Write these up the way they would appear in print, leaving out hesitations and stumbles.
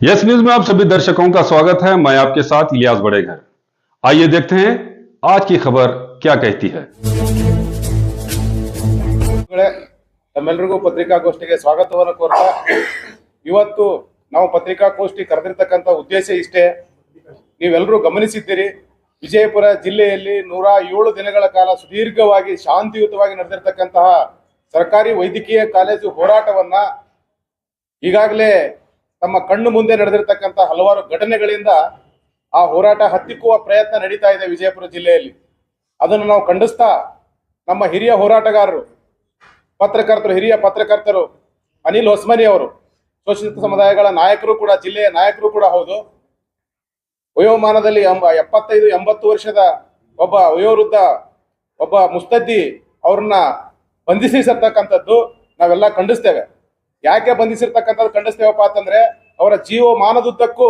Yes news में आप सभी दर्शकों का स्वागत है। मैं आपके साथ इलियास बड़ेघर। आइए देखते हैं आज की खबर क्या कहती है। ತಮ್ಮೆಲ್ಲರಿಗೂ ಪತ್ರಿಕಾಗೋಷ್ಠಿಗೆ ಸ್ವಾಗತವನ್ನು ಕೋರ್ತಾ ಇವತ್ತು ನಾವು ಪತ್ರಿಕಾಗೋಷ್ಠಿ ಕರೆದಿರ್ತಕ್ಕಂಥ ಉದ್ದೇಶ ಇಷ್ಟೇ. ನೀವೆಲ್ಲರೂ ಗಮನಿಸಿದ್ದೀರಿ, ವಿಜಯಪುರ ಜಿಲ್ಲೆಯಲ್ಲಿ 107 ದಿನಗಳ ಕಾಲ ಸುದೀರ್ಘವಾಗಿ ಶಾಂತಿಯುತವಾಗಿ ನಡೆದಿರ್ತಕ್ಕಂತಹ ಸರ್ಕಾರಿ ವೈದ್ಯಕೀಯ ಕಾಲೇಜು ಹೋರಾಟವನ್ನ ಈಗಾಗಲೇ ತಮ್ಮ ಕಣ್ಣು ಮುಂದೆ ನಡೆದಿರ್ತಕ್ಕಂಥ ಹಲವಾರು ಘಟನೆಗಳಿಂದ ಆ ಹೋರಾಟ ಹತ್ತಿಕ್ಕುವ ಪ್ರಯತ್ನ ನಡೀತಾ ಇದೆ ವಿಜಯಪುರ ಜಿಲ್ಲೆಯಲ್ಲಿ. ಅದನ್ನು ನಾವು ಖಂಡಿಸ್ತಾ ನಮ್ಮ ಹಿರಿಯ ಹೋರಾಟಗಾರರು, ಹಿರಿಯ ಪತ್ರಕರ್ತರು ಅನಿಲ್ ಹೊಸ್ಮನಿ ಅವರು ಶೋಷಿತ ಸಮುದಾಯಗಳ ನಾಯಕರು ಕೂಡ, ಜಿಲ್ಲೆಯ ನಾಯಕರು ಕೂಡ ಹೌದು. ವಯೋಮಾನದಲ್ಲಿ 75-80 ವರ್ಷದ ಒಬ್ಬ ವಯೋವೃದ್ಧ ಒಬ್ಬ ಮುಸ್ತದ್ದಿ ಅವ್ರನ್ನ ಬಂಧಿಸಿರ್ತಕ್ಕಂಥದ್ದು ನಾವೆಲ್ಲ ಖಂಡಿಸ್ತೇವೆ. ಯಾಕೆ ಬಂಧಿಸಿರ್ತಕ್ಕಂಥದ್ದು ಖಂಡಿಸ್ತೇವಪ್ಪ ಅಂತಂದ್ರೆ, ಅವರ ಜೀವಮಾನದುದ್ದಕ್ಕೂ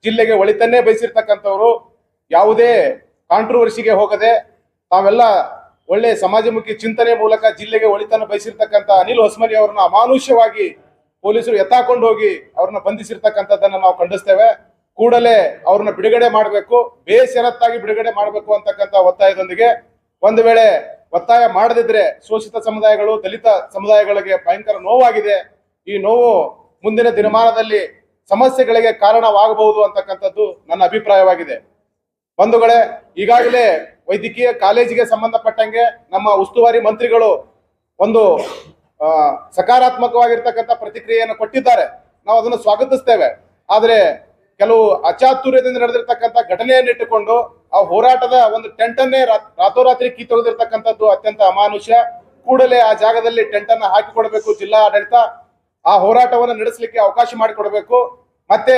ಜಿಲ್ಲೆಗೆ ಒಳಿತನ್ನೇ ಬಯಸಿರ್ತಕ್ಕಂಥವ್ರು, ಯಾವುದೇ ಕಾಂಟ್ರವರ್ಸಿಗೆ ಹೋಗದೆ ತಾವೆಲ್ಲ ಒಳ್ಳೆ ಸಮಾಜಮುಖಿ ಚಿಂತನೆ ಮೂಲಕ ಜಿಲ್ಲೆಗೆ ಒಳಿತನ್ನು ಬಯಸಿರ್ತಕ್ಕಂಥ ಅನಿಲ್ ಹೊಸ್ಮನಿ ಅವರನ್ನ ಅಮಾನುಷ್ಯವಾಗಿ ಪೊಲೀಸರು ಎತ್ತಾಕೊಂಡು ಹೋಗಿ ಅವ್ರನ್ನ ಬಂಧಿಸಿರ್ತಕ್ಕಂಥದ್ದನ್ನ ನಾವು ಖಂಡಿಸ್ತೇವೆ. ಕೂಡಲೇ ಅವ್ರನ್ನ ಬಿಡುಗಡೆ ಮಾಡಬೇಕು, ಬೇಷರತ್ತಾಗಿ ಬಿಡುಗಡೆ ಮಾಡಬೇಕು ಅಂತಕ್ಕಂಥ ಒತ್ತಾಯದೊಂದಿಗೆ, ಒಂದು ವೇಳೆ ಒತ್ತಾಯ ಮಾಡದಿದ್ರೆ ಶೋಷಿತ ಸಮುದಾಯಗಳು, ದಲಿತ ಸಮುದಾಯಗಳಿಗೆ ಭಯಂಕರ ನೋವಾಗಿದೆ. ಈ ನೋವು ಮುಂದಿನ ದಿನಮಾನದಲ್ಲಿ ಸಮಸ್ಯೆಗಳಿಗೆ ಕಾರಣವಾಗಬಹುದು ಅಂತಕ್ಕಂಥದ್ದು ನನ್ನ ಅಭಿಪ್ರಾಯವಾಗಿದೆ. ಬಂಧುಗಳೇ, ಈಗಾಗಲೇ ವೈದ್ಯಕೀಯ ಕಾಲೇಜಿಗೆ ಸಂಬಂಧಪಟ್ಟಂಗೆ ನಮ್ಮ ಉಸ್ತುವಾರಿ ಮಂತ್ರಿಗಳು ಒಂದು ಸಕಾರಾತ್ಮಕವಾಗಿರ್ತಕ್ಕಂಥ ಪ್ರತಿಕ್ರಿಯೆಯನ್ನು ಕೊಟ್ಟಿದ್ದಾರೆ. ನಾವು ಅದನ್ನು ಸ್ವಾಗತಿಸ್ತೇವೆ. ಆದರೆ ಕೆಲವು ಅಚಾತುರ್ಯದಿಂದ ನಡೆದಿರ್ತಕ್ಕಂಥ ಘಟನೆಯನ್ನಿಟ್ಟುಕೊಂಡು ಆ ಹೋರಾಟದ ಒಂದು ಟೆಂಟನ್ನೇ ರಾತೋರಾತ್ರಿ ಕಿತ್ತೊಗೆದಿರ್ತಕ್ಕಂಥದ್ದು ಅತ್ಯಂತ ಅಮಾನುಷ್ಯ. ಕೂಡಲೇ ಆ ಜಾಗದಲ್ಲಿ ಟೆಂಟನ್ನು ಹಾಕಿಕೊಡಬೇಕು ಜಿಲ್ಲಾ ಆಡಳಿತ. ಆ ಹೋರಾಟವನ್ನು ನಡೆಸಲಿಕ್ಕೆ ಅವಕಾಶ ಮಾಡಿಕೊಡಬೇಕು. ಮತ್ತೆ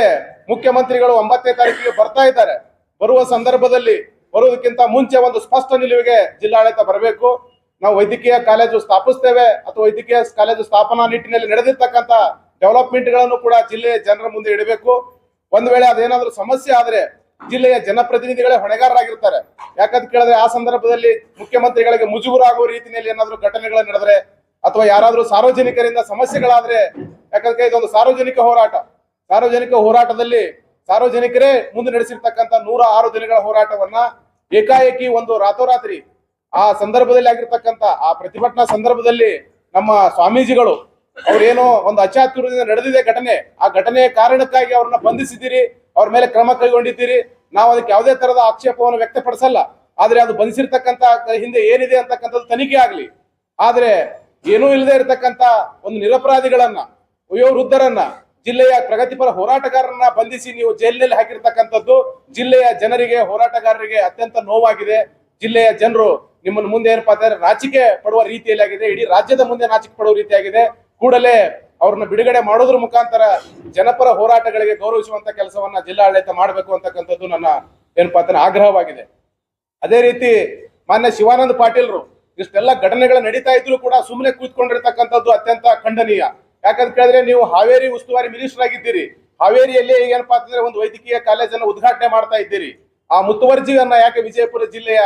ಮುಖ್ಯಮಂತ್ರಿಗಳು 9ನೇ ತಾರೀಕಿಗೆ ಬರ್ತಾ ಇದ್ದಾರೆ. ಬರುವ ಸಂದರ್ಭದಲ್ಲಿ ಬರುವುದಕ್ಕಿಂತ ಮುಂಚೆ ಒಂದು ಸ್ಪಷ್ಟ ನಿಲುವಿಗೆ ಜಿಲ್ಲಾಡಳಿತ ಬರಬೇಕು. ನಾವು ವೈದ್ಯಕೀಯ ಕಾಲೇಜು ಸ್ಥಾಪಿಸ್ತೇವೆ ಅಥವಾ ವೈದ್ಯಕೀಯ ಕಾಲೇಜು ಸ್ಥಾಪನಾ ನಿಟ್ಟಿನಲ್ಲಿ ನಡೆದಿರ್ತಕ್ಕಂಥ ಡೆವಲಪ್ಮೆಂಟ್ಗಳನ್ನು ಕೂಡ ಜಿಲ್ಲೆಯ ಜನರ ಮುಂದೆ ಇಡಬೇಕು. ಒಂದು ವೇಳೆ ಅದೇನಾದ್ರೂ ಸಮಸ್ಯೆ ಆದ್ರೆ ಜಿಲ್ಲೆಯ ಜನಪ್ರತಿನಿಧಿಗಳೇ ಹೊಣೆಗಾರರಾಗಿರ್ತಾರೆ. ಯಾಕಂತ ಕೇಳಿದ್ರೆ, ಆ ಸಂದರ್ಭದಲ್ಲಿ ಮುಖ್ಯಮಂತ್ರಿಗಳಿಗೆ ಮುಜುಗರ ಆಗುವ ರೀತಿಯಲ್ಲಿ ಏನಾದ್ರೂ ಘಟನೆಗಳು ನಡೆದ್ರೆ ಅಥವಾ ಯಾರಾದ್ರೂ ಸಾರ್ವಜನಿಕರಿಂದ ಸಮಸ್ಯೆಗಳಾದ್ರೆ, ಯಾಕಂದ್ರೆ ಇದೊಂದು ಸಾರ್ವಜನಿಕ ಹೋರಾಟ. ಸಾರ್ವಜನಿಕ ಹೋರಾಟದಲ್ಲಿ ಸಾರ್ವಜನಿಕರೇ ಮುಂದೆ ನಡೆಸಿರ್ತಕ್ಕಂಥ 106 ದಿನಗಳ ಹೋರಾಟವನ್ನ ಏಕಾಏಕಿ ಒಂದು ರಾತೋರಾತ್ರಿ ಆ ಸಂದರ್ಭದಲ್ಲಿ ಆಗಿರ್ತಕ್ಕಂಥ ಆ ಪ್ರತಿಭಟನಾ ಸಂದರ್ಭದಲ್ಲಿ ನಮ್ಮ ಸ್ವಾಮೀಜಿಗಳು ಅವ್ರೇನೋ ಒಂದು ಅಚಾತುರ್ಯದಿಂದ ನಡೆದಿದೆ ಘಟನೆ, ಆ ಘಟನೆಯ ಕಾರಣಕ್ಕಾಗಿ ಅವ್ರನ್ನ ಬಂಧಿಸಿದ್ದೀರಿ, ಅವ್ರ ಮೇಲೆ ಕ್ರಮ ಕೈಗೊಂಡಿದ್ದೀರಿ. ನಾವು ಅದಕ್ಕೆ ಯಾವುದೇ ತರದ ಆಕ್ಷೇಪವನ್ನು ವ್ಯಕ್ತಪಡಿಸಲ್ಲ. ಆದ್ರೆ ಅದು ಬಂಧಿಸಿರ್ತಕ್ಕಂಥ ಹಿಂದೆ ಏನಿದೆ ಅಂತಕ್ಕಂಥದ್ದು ತನಿಖೆ ಆಗ್ಲಿ. ಆದ್ರೆ ಏನೂ ಇಲ್ಲದೆ ಇರತಕ್ಕಂಥ ಒಂದು ನಿರಪರಾಧಿಗಳನ್ನ, ವಯೋವೃದ್ಧರನ್ನ, ಜಿಲ್ಲೆಯ ಪ್ರಗತಿಪರ ಹೋರಾಟಗಾರರನ್ನ ಬಂಧಿಸಿ ನೀವು ಜೈಲಿನಲ್ಲಿ ಹಾಕಿರ್ತಕ್ಕಂಥದ್ದು ಜಿಲ್ಲೆಯ ಜನರಿಗೆ, ಹೋರಾಟಗಾರರಿಗೆ ಅತ್ಯಂತ ನೋವಾಗಿದೆ. ಜಿಲ್ಲೆಯ ಜನರು ನಿಮ್ಮನ್ನ ಮುಂದೆ ಏನಪ್ಪಾ ಅಂತಂದ್ರೆ ನಾಚಿಕೆ ಪಡುವ ರೀತಿಯಲ್ಲಿ ಆಗಿದೆ. ಇಡೀ ರಾಜ್ಯದ ಮುಂದೆ ನಾಚಿಕೆ ಪಡುವ ರೀತಿಯಾಗಿದೆ. ಕೂಡಲೇ ಅವ್ರನ್ನ ಬಿಡುಗಡೆ ಮಾಡೋದ್ರ ಮುಖಾಂತರ ಜನಪರ ಹೋರಾಟಗಳಿಗೆ ಗೌರವಿಸುವಂತ ಕೆಲಸವನ್ನ ಜಿಲ್ಲಾಡಳಿತ ಮಾಡಬೇಕು ಅಂತಕ್ಕಂಥದ್ದು ನನ್ನ ಏನಪ್ಪಾ ಅಂತಂದ್ರೆ ಆಗ್ರಹವಾಗಿದೆ. ಅದೇ ರೀತಿ ಮಾನ್ಯ ಶಿವಾನಂದ ಪಾಟೀಲ್ರು ಇಷ್ಟೆಲ್ಲ ಘಟನೆಗಳು ನಡೀತಾ ಇದ್ರು ಕೂಡ ಸುಮ್ಮನೆ ಕೂತ್ಕೊಂಡಿರ್ತಕ್ಕಂಥದ್ದು ಅತ್ಯಂತ ಖಂಡನೀಯ. ಯಾಕಂತ ಕೇಳಿದ್ರೆ, ನೀವು ಹಾವೇರಿ ಉಸ್ತುವಾರಿ ಮಿನಿಸ್ಟರ್ ಆಗಿದ್ದೀರಿ. ಹಾವೇರಿಯಲ್ಲಿ ಏನಪ್ಪಾ ಅಂತಂದ್ರೆ ಒಂದು ವೈದ್ಯಕೀಯ ಕಾಲೇಜನ್ನು ಉದ್ಘಾಟನೆ ಮಾಡ್ತಾ ಇದ್ದೀರಿ. ಆ ಮುತುವರ್ಜಿಯನ್ನ ಯಾಕೆ ವಿಜಯಪುರ ಜಿಲ್ಲೆಯ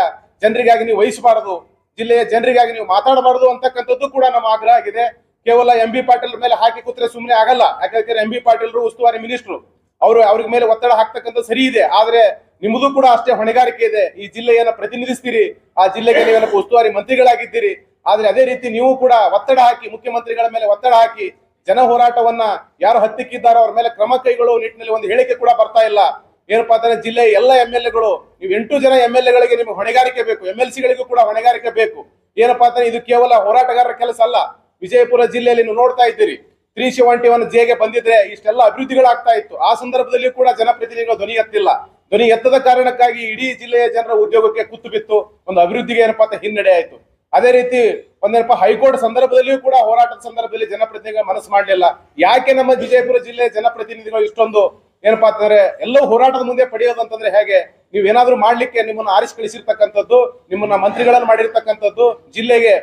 ಜನರಿಗಾಗಿ ನೀವು ವಹಿಸಬಾರದು, ಜಿಲ್ಲೆಯ ಜನರಿಗಾಗಿ ನೀವು ಮಾತಾಡಬಾರದು ಅಂತಕ್ಕಂಥದ್ದು ಕೂಡ ನಮ್ಮ ಆಗ್ರಹ ಆಗಿದೆ. ಕೇವಲ MB ಪಾಟೀಲ್ ಮೇಲೆ ಹಾಕಿ ಕೂತ್ರೆ ಸುಮ್ಮನೆ ಆಗಲ್ಲ. ಯಾಕಂದ್ರೆ MB ಪಾಟೀಲ್ರು ಉಸ್ತುವಾರಿ ಮಿನಿಸ್ಟ್ರು, ಅವ್ರಿಗೆ ಮೇಲೆ ಒತ್ತಡ ಹಾಕ್ತಕ್ಕಂಥ ಸರಿ ಇದೆ. ಆದ್ರೆ ನಿಮ್ಮದು ಕೂಡ ಅಷ್ಟೇ ಹೊಣೆಗಾರಿಕೆ ಇದೆ. ಈ ಜಿಲ್ಲೆಯನ್ನ ಪ್ರತಿನಿಧಿಸ್ತೀರಿ, ಆ ಜಿಲ್ಲೆಗೆ ನೀವೇನಪ್ಪ ಉಸ್ತುವಾರಿ ಮಂತ್ರಿಗಳಾಗಿದ್ದೀರಿ. ಆದ್ರೆ ಅದೇ ರೀತಿ ನೀವು ಕೂಡ ಒತ್ತಡ ಹಾಕಿ, ಮುಖ್ಯಮಂತ್ರಿಗಳ ಮೇಲೆ ಒತ್ತಡ ಹಾಕಿ ಜನ ಹೋರಾಟವನ್ನ ಯಾರು ಹತ್ತಿಕ್ಕಿದ್ದಾರೋ ಅವ್ರ ಮೇಲೆ ಕ್ರಮ ಕೈಗೊಳ್ಳುವ ನಿಟ್ಟಿನಲ್ಲಿ ಒಂದು ಹೇಳಿಕೆ ಕೂಡ ಬರ್ತಾ ಇಲ್ಲ. ಏನಪ್ಪಾ ಅಂತಂದ್ರೆ, ಜಿಲ್ಲೆಯ ಎಲ್ಲ MLAಗಳು, ನೀವು 8 ಜನ MLAಗಳಿಗೆ ನಿಮ್ಗೆ ಹೊಣೆಗಾರಿಕೆ ಬೇಕು, MLCಗಳಿಗೂ ಕೂಡ ಹೊಣೆಗಾರಿಕೆ ಬೇಕು. ಏನಪ್ಪಾ ಅಂತಂದ್ರೆ, ಇದು ಕೇವಲ ಹೋರಾಟಗಾರರ ಕೆಲಸ ಅಲ್ಲ. ವಿಜಯಪುರ ಜಿಲ್ಲೆಯಲ್ಲಿ ನೀವು ನೋಡ್ತಾ ಇದ್ದೀರಿ, 371 ಜೆಗೆ ಬಂದಿದ್ರೆ ಇಷ್ಟೆಲ್ಲ ಅಭಿವೃದ್ಧಿಗಳಾಗ್ತಾ ಇತ್ತು. ಆ ಸಂದರ್ಭದಲ್ಲಿ ಕೂಡ ಜನಪ್ರತಿನಿಧಿಗಳು ಧ್ವನಿ ಎತ್ತಿಲ್ಲ. ಧ್ವನಿ ಎತ್ತದ ಕಾರಣಕ್ಕಾಗಿ ಇಡೀ ಜಿಲ್ಲೆಯ ಜನರ ಉದ್ಯೋಗಕ್ಕೆ ಕುತ್ತು ಬಿತ್ತು, ಒಂದು ಅಭಿವೃದ್ಧಿಗೆ ಏನಪ್ಪಾ ಅಂತ ಹಿನ್ನಡೆ ಆಯ್ತು. ಅದೇ ರೀತಿ ಒಂದೇನಪ್ಪ ಹೈಕೋರ್ಟ್ ಸಂದರ್ಭದಲ್ಲಿಯೂ ಕೂಡ ಹೋರಾಟದ ಸಂದರ್ಭದಲ್ಲಿ ಜನಪ್ರತಿನಿಧಿಗಳು ಮನಸ್ಸು ಮಾಡಲಿಲ್ಲ. ಯಾಕೆ ನಮ್ಮ ವಿಜಯಪುರ ಜಿಲ್ಲೆಯ ಜನಪ್ರತಿನಿಧಿಗಳು ಇಷ್ಟೊಂದು ಏನಪ್ಪಾ ಅಂತಂದ್ರೆ ಎಲ್ಲವೂ ಹೋರಾಟದ ಮುಂದೆ ಪಡೆಯೋದಂತಂದ್ರೆ ಹೇಗೆ? ನೀವೇನಾದ್ರೂ ಮಾಡ್ಲಿಕ್ಕೆ ನಿಮ್ಮನ್ನ ಆರಿಸಿ ಕಳಿಸಿರ್ತಕ್ಕಂಥದ್ದು, ನಿಮ್ಮನ್ನ ಮಂತ್ರಿಗಳನ್ನು ಮಾಡಿರ್ತಕ್ಕಂಥದ್ದು ಜಿಲ್ಲೆಗೆ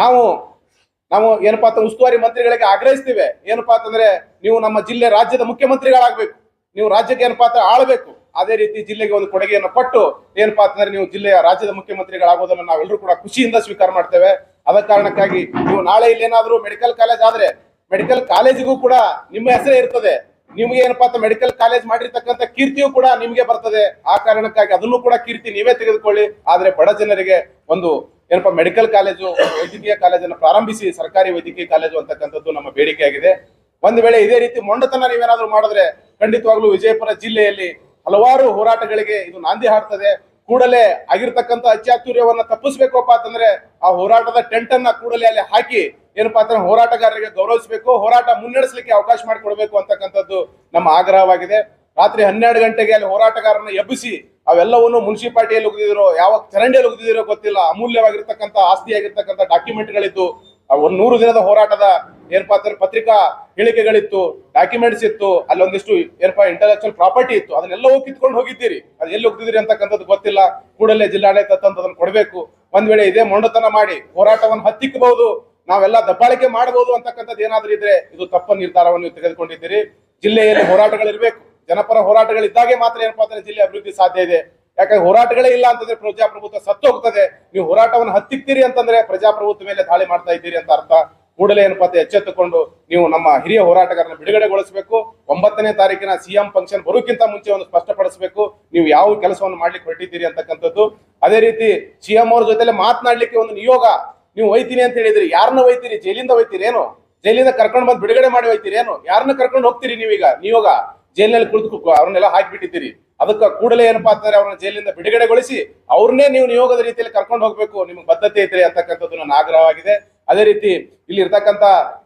ನಾವು ಏನಪ್ಪಾ ಅಂತ ಉಸ್ತುವಾರಿ ಮಂತ್ರಿಗಳಿಗೆ ಆಗ್ರಹಿಸ್ತೀವಿ. ಏನಪ್ಪಾ ಅಂತಂದ್ರೆ, ನೀವು ನಮ್ಮ ಜಿಲ್ಲೆ ರಾಜ್ಯದ ಮುಖ್ಯಮಂತ್ರಿಗಳಾಗಬೇಕು, ನೀವು ರಾಜ್ಯಕ್ಕೆ ಏನಪ್ಪಾ ಅಂತ ಆಳ್ಬೇಕು. ಅದೇ ರೀತಿ ಜಿಲ್ಲೆಗೆ ಒಂದು ಕೊಡುಗೆಯನ್ನು ಕೊಟ್ಟು ಏನಪ್ಪಾ ಅಂತಂದ್ರೆ ನೀವು ಜಿಲ್ಲೆಯ ರಾಜ್ಯದ ಮುಖ್ಯಮಂತ್ರಿಗಳಾಗೋದನ್ನು ನಾವೆಲ್ಲರೂ ಕೂಡ ಖುಷಿಯಿಂದ ಸ್ವೀಕಾರ ಮಾಡ್ತೇವೆ. ಅದ ಕಾರಣಕ್ಕಾಗಿ ನೀವು ನಾಳೆ ಇಲ್ಲಿ ಏನಾದ್ರೂ ಮೆಡಿಕಲ್ ಕಾಲೇಜ್ ಆದ್ರೆ ಮೆಡಿಕಲ್ ಕಾಲೇಜಿಗೂ ಕೂಡ ನಿಮ್ಮ ಹೆಸರೇ ಇರ್ತದೆ. ನಿಮ್ಗೆ ಏನಪ್ಪಾ ಅಂತ ಮೆಡಿಕಲ್ ಕಾಲೇಜ್ ಮಾಡಿರ್ತಕ್ಕಂಥ ಕೀರ್ತಿಯೂ ಕೂಡ ನಿಮ್ಗೆ ಬರ್ತದೆ. ಆ ಕಾರಣಕ್ಕಾಗಿ ಅದನ್ನು ಕೂಡ ಕೀರ್ತಿ ನೀವೇ ತೆಗೆದುಕೊಳ್ಳಿ. ಆದ್ರೆ ಬಡ ಜನರಿಗೆ ಒಂದು ಏನಪ್ಪಾ ಮೆಡಿಕಲ್ ಕಾಲೇಜು, ವೈದ್ಯಕೀಯ ಕಾಲೇಜನ್ನು ಪ್ರಾರಂಭಿಸಿ, ಸರ್ಕಾರಿ ವೈದ್ಯಕೀಯ ಕಾಲೇಜು ಅಂತಕ್ಕಂಥದ್ದು ನಮ್ಮ ಬೇಡಿಕೆ ಆಗಿದೆ. ಒಂದು ವೇಳೆ ಇದೇ ರೀತಿ ಮೊಂಡತನ ನೀವೇನಾದ್ರೂ ಮಾಡಿದ್ರೆ ಖಂಡಿತವಾಗ್ಲೂ ವಿಜಯಪುರ ಜಿಲ್ಲೆಯಲ್ಲಿ ಹಲವಾರು ಹೋರಾಟಗಳಿಗೆ ಇದು ನಾಂದಿ ಹಾಡ್ತದೆ. ಕೂಡಲೇ ಆಗಿರ್ತಕ್ಕಂಥ ಅಚಾತುರ್ಯವನ್ನ ತಪ್ಪಿಸ್ಬೇಕಪ್ಪ ಅಂತಂದ್ರೆ ಆ ಹೋರಾಟದ ಟೆಂಟ್ ಅನ್ನ ಕೂಡಲೇ ಅಲ್ಲಿ ಹಾಕಿ ಏನಪ್ಪಾ ಅಂತಂದ್ರೆ ಹೋರಾಟಗಾರರಿಗೆ ಗೌರವಿಸಬೇಕು, ಹೋರಾಟ ಮುನ್ನಡೆಸಲಿಕ್ಕೆ ಅವಕಾಶ ಮಾಡಿಕೊಡ್ಬೇಕು ಅಂತಕ್ಕಂಥದ್ದು ನಮ್ಮ ಆಗ್ರಹವಾಗಿದೆ. ರಾತ್ರಿ 12 ಗಂಟೆಗೆ ಅಲ್ಲಿ ಹೋರಾಟಗಾರರನ್ನ ಎಬ್ಬಿಸಿ ಅವೆಲ್ಲವನ್ನು ಮುನ್ಸಿಪಾಲಿಟಿಯಲ್ಲಿ ಉಗಿದಿರೋ, ಯಾವ ಚರಂಡಿಯಲ್ಲಿ ಉಗಿದಿರೋ ಗೊತ್ತಿಲ್ಲ, ಅಮೂಲ್ಯವಾಗಿರ್ತಕ್ಕಂಥ ಆಸ್ತಿಯಾಗಿರ್ತಕ್ಕಂಥ ಡಾಕ್ಯುಮೆಂಟ್ಗಳಿದ್ದು, 100 ದಿನದ ಹೋರಾಟದ ಏನಪ್ಪಾ ಅಂತಂದ್ರೆ ಪತ್ರಿಕಾ ಹೇಳಿಕೆಗಳಿತ್ತು, ಡಾಕ್ಯುಮೆಂಟ್ಸ್ ಇತ್ತು, ಅಲ್ಲೊಂದಿಷ್ಟು ಏನಪ್ಪಾ ಇಂಟೆಲೆಕ್ಚುಯಲ್ ಪ್ರಾಪರ್ಟಿ ಇತ್ತು, ಅದನ್ನೆಲ್ಲವೂ ಕಿತ್ಕೊಂಡು ಹೋಗಿದ್ದೀರಿ. ಅದು ಎಲ್ಲಿ ಹೋಗ್ತಿದ್ದೀರಿ ಅಂತಕ್ಕಂಥದ್ದು ಗೊತ್ತಿಲ್ಲ. ಕೂಡಲೇ ಜಿಲ್ಲಾಡಳಿತ ಅದನ್ನು ಕೊಡಬೇಕು. ಒಂದ್ ವೇಳೆ ಇದೇ ಮೊಂಡತನ ಮಾಡಿ ಹೋರಾಟವನ್ನು ಹತ್ತಿಕ್ಕಬಹುದು, ನಾವೆಲ್ಲ ದಬ್ಬಾಳಿಕೆ ಮಾಡಬಹುದು ಅಂತಕ್ಕಂಥದ್ದು ಏನಾದ್ರೂ ಇದ್ರೆ ಇದು ತಪ್ಪ ನಿರ್ಧಾರವನ್ನು ತೆಗೆದುಕೊಂಡಿದ್ದೀರಿ. ಜಿಲ್ಲೆಯಲ್ಲಿ ಹೋರಾಟಗಳಿರ್ಬೇಕು, ಜನಪರ ಹೋರಾಟಗಳಿದ್ದಾಗೆ ಮಾತ್ರ ಏನಪ್ಪಾ ಅಂದ್ರೆ ಜಿಲ್ಲೆ ಅಭಿವೃದ್ಧಿ ಸಾಧ್ಯ ಇದೆ. ಯಾಕಂದ್ರೆ ಹೋರಾಟಗಳೇ ಇಲ್ಲ ಅಂತಂದ್ರೆ ಪ್ರಜಾಪ್ರಭುತ್ವ ಸತ್ತು ಹೋಗ್ತದೆ. ನೀವು ಹೋರಾಟವನ್ನು ಹತ್ತಿಕ್ತೀರಿ ಅಂತಂದ್ರೆ ಪ್ರಜಾಪ್ರಭುತ್ವ ಮೇಲೆ ದಾಳಿ ಮಾಡ್ತಾ ಇದ್ದೀರಿ ಅಂತ ಅರ್ಥ. ಕೂಡಲೇ ಏನಪ್ಪಾ ಎಚ್ಚೆತ್ತುಕೊಂಡು ನೀವು ನಮ್ಮ ಹಿರಿಯ ಹೋರಾಟಗಾರನ ಬಿಡುಗಡೆಗೊಳಿಸಬೇಕು. 9ನೇ ತಾರೀಕಿನ ಸಿಎಂ ಫಂಕ್ಷನ್ ಬರೋಕ್ಕಿಂತ ಮುಂಚೆ ಒಂದು ಸ್ಪಷ್ಟಪಡಿಸಬೇಕು ನೀವು ಯಾವ ಕೆಲಸವನ್ನು ಮಾಡ್ಲಿಕ್ಕೆ ಹೊರಟಿದ್ದೀರಿ ಅಂತಕ್ಕಂಥದ್ದು. ಅದೇ ರೀತಿ ಸಿಎಂ ಅವ್ರ ಜೊತೆಲೆ ಮಾತನಾಡ್ಲಿಕ್ಕೆ ಒಂದು ನಿಯೋಗ ನೀವು ಒಯ್ತೀನಿ ಅಂತ ಹೇಳಿದ್ರಿ. ಯಾರನ್ನ ಒಯ್ತೀರಿ? ಜೈಲಿಂದ ಒಯ್ತೀರಿ ಏನು? ಜೈಲಿಂದ ಕರ್ಕೊಂಡು ಬಂದು ಬಿಡುಗಡೆ ಮಾಡಿ ಒಯ್ತೀರಿ ಏನು? ಯಾರನ್ನ ಕರ್ಕೊಂಡು ಹೋಗ್ತೀರಿ ನೀವೀಗ? ನಿಯೋಗ ಜೈಲಿನಲ್ಲಿ ಕುಳಿತು ಅವ್ರನ್ನೆಲ್ಲ ಹಾಕಿಬಿಟ್ಟಿದ್ದೀರಿ. ಅದಕ್ಕೆ ಕೂಡಲೇ ಏನಪ್ಪಾ ಅಂತಂದ್ರೆ ಅವ್ರನ್ನ ಜೈಲಿಂದ ಬಿಡುಗಡೆಗೊಳಿಸಿ ಅವ್ರನ್ನೇ ನೀವು ನಿಯೋಗದ ರೀತಿಯಲ್ಲಿ ಕರ್ಕೊಂಡು ಹೋಗ್ಬೇಕು. ನಿಮ್ಗೆ ಬದ್ಧತೆ ಇದ್ರೆ ಅಂತಕ್ಕಂಥದ್ದು ನನ್ನ ಆಗ್ರಹವಾಗಿದೆ. ಅದೇ ರೀತಿ ಇಲ್ಲಿ ಇರ್ತಕ್ಕಂಥ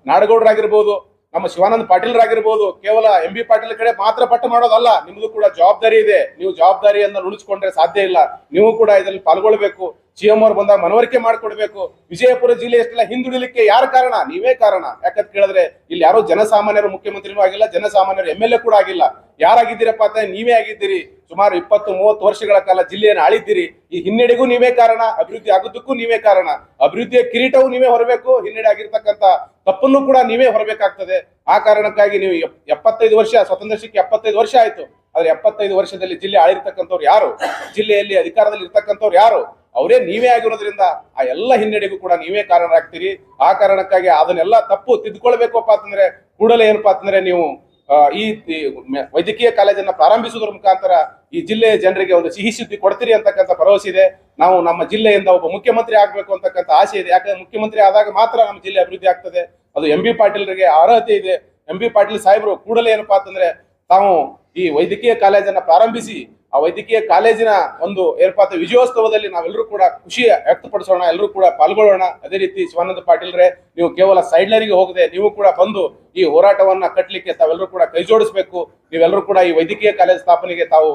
ನಾಡಗೌಡರಾಗಿರ್ಬೋದು, ನಮ್ಮ ಶಿವಾನಂದ ಪಾಟೀಲ್ರಾಗಿರ್ಬೋದು, ಕೇವಲ MB ಪಾಟೀಲ್ ಕಡೆ ಮಾತ್ರ ಪಟ್ಟು ಮಾಡೋದಲ್ಲ, ನಿಮ್ದು ಕೂಡ ಜವಾಬ್ದಾರಿ ಇದೆ. ನೀವು ಜವಾಬ್ದಾರಿಯನ್ನು ನುಡಿಸ್ಕೊಂಡ್ರೆ ಸಾಧ್ಯ ಇಲ್ಲ. ನೀವು ಕೂಡ ಇದರಲ್ಲಿ ಪಾಲ್ಗೊಳ್ಬೇಕು. ಸಿಎಂ ಅವ್ರು ಬಂದಾಗ ಮನವರಿಕೆ ಮಾಡಿಕೊಡ್ಬೇಕು. ವಿಜಯಪುರ ಜಿಲ್ಲೆ ಎಷ್ಟೆಲ್ಲ ಹಿಂದುಳಿಲಿಕ್ಕೆ ಯಾರು ಕಾರಣ? ನೀವೇ ಕಾರಣ. ಯಾಕಂತ ಕೇಳಿದ್ರೆ ಇಲ್ಲಿ ಯಾರೋ ಜನಸಾಮಾನ್ಯರು ಮುಖ್ಯಮಂತ್ರಿನೂ ಆಗಿಲ್ಲ, ಜನಸಾಮಾನ್ಯರು MLA ಕೂಡ ಆಗಿಲ್ಲ. ಯಾರಾಗಿದ್ದೀರಪ್ಪ ಅಂತ ನೀವೇ ಆಗಿದ್ದೀರಿ. ಸುಮಾರು 20-30 ವರ್ಷಗಳ ಕಾಲ ಜಿಲ್ಲೆಯನ್ನು ಆಳಿದ್ದೀರಿ. ಈ ಹಿನ್ನಡೆಗೂ ನೀವೇ ಕಾರಣ, ಅಭಿವೃದ್ಧಿ ಆಗೋದಕ್ಕೂ ನೀವೇ ಕಾರಣ. ಅಭಿವೃದ್ಧಿಯ ಕಿರೀಟವು ನೀವೇ ಹೊರಬೇಕು, ಹಿನ್ನಡೆ ಆಗಿರ್ತಕ್ಕಂಥ ತಪ್ಪನ್ನು ಕೂಡ ನೀವೇ ಹೊರಬೇಕಾಗ್ತದೆ. ಆ ಕಾರಣಕ್ಕಾಗಿ ನೀವು 75 ವರ್ಷ, ಸ್ವಾತಂತ್ರ್ಯಕ್ಕೆ 75 ವರ್ಷ ಆಯ್ತು. ಆದ್ರೆ 75 ವರ್ಷದಲ್ಲಿ ಜಿಲ್ಲೆ ಆಳಿರ್ತಕ್ಕಂಥವ್ರು ಯಾರು? ಜಿಲ್ಲೆಯಲ್ಲಿ ಅಧಿಕಾರದಲ್ಲಿ ಇರ್ತಕ್ಕಂಥವ್ರು ಯಾರು? ಅವರೇ ನೀವೇ ಆಗಿರೋದ್ರಿಂದ ಆ ಎಲ್ಲ ಹಿನ್ನಡೆಗೂ ಕೂಡ ನೀವೇ ಕಾರಣರಾಗ್ತೀರಿ. ಆ ಕಾರಣಕ್ಕಾಗಿ ಅದನ್ನೆಲ್ಲ ತಪ್ಪು ತಿದ್ದುಕೊಳ್ಬೇಕಪ್ಪ ಅಂತಂದ್ರೆ ಕೂಡಲೇ ಏನಪ್ಪಾ ಅಂತಂದ್ರೆ ನೀವು ಈ ವೈದ್ಯಕೀಯ ಕಾಲೇಜನ್ನ ಪ್ರಾರಂಭಿಸುವುದರ ಮುಖಾಂತರ ಈ ಜಿಲ್ಲೆಯ ಜನರಿಗೆ ಒಂದು ಸಿಹಿ ಸುದ್ದಿ ಕೊಡ್ತೀರಿ ಅಂತಕ್ಕಂಥ ಭರವಸೆ ಇದೆ. ನಾವು ನಮ್ಮ ಜಿಲ್ಲೆಯಿಂದ ಒಬ್ಬ ಮುಖ್ಯಮಂತ್ರಿ ಆಗ್ಬೇಕು ಅಂತಕ್ಕಂಥ ಆಸೆ ಇದೆ. ಯಾಕಂದ್ರೆ ಮುಖ್ಯಮಂತ್ರಿ ಆದಾಗ ಮಾತ್ರ ನಮ್ಮ ಜಿಲ್ಲೆ ಅಭಿವೃದ್ಧಿ ಆಗ್ತದೆ. ಅದು MB ಪಾಟೀಲ್ರಿಗೆ ಅರ್ಹತೆ ಇದೆ. MB ಪಾಟೀಲ್ ಸಾಹೇಬರು ಕೂಡಲೇ ಏನಪ್ಪಾ ಅಂತಂದ್ರೆ ತಾವು ಈ ವೈದ್ಯಕೀಯ ಕಾಲೇಜನ್ನ ಪ್ರಾರಂಭಿಸಿ ಆ ವೈದ್ಯಕೀಯ ಕಾಲೇಜಿನ ಒಂದು ಏರ್ಪಾತ ವಿಜಯೋತ್ಸವದಲ್ಲಿ ನಾವೆಲ್ಲರೂ ಕೂಡ ಖುಷಿ ವ್ಯಕ್ತಪಡಿಸೋಣ, ಎಲ್ಲರೂ ಕೂಡ ಪಾಲ್ಗೊಳ್ಳೋಣ. ಅದೇ ರೀತಿ ಶಿವಾನಂದ ಪಾಟೀಲ್ರೆ, ನೀವು ಕೇವಲ ಸೈಡ್ಲರಿಗೆ ಹೋಗದೆ ನೀವು ಕೂಡ ಬಂದು ಈ ಹೋರಾಟವನ್ನ ಕಟ್ಟಲಿಕ್ಕೆ ತಾವೆಲ್ಲರೂ ಕೂಡ ಕೈ ಜೋಡಿಸಬೇಕು. ನೀವೆಲ್ಲರೂ ಕೂಡ ಈ ವೈದ್ಯಕೀಯ ಕಾಲೇಜ್ ಸ್ಥಾಪನೆಗೆ ತಾವು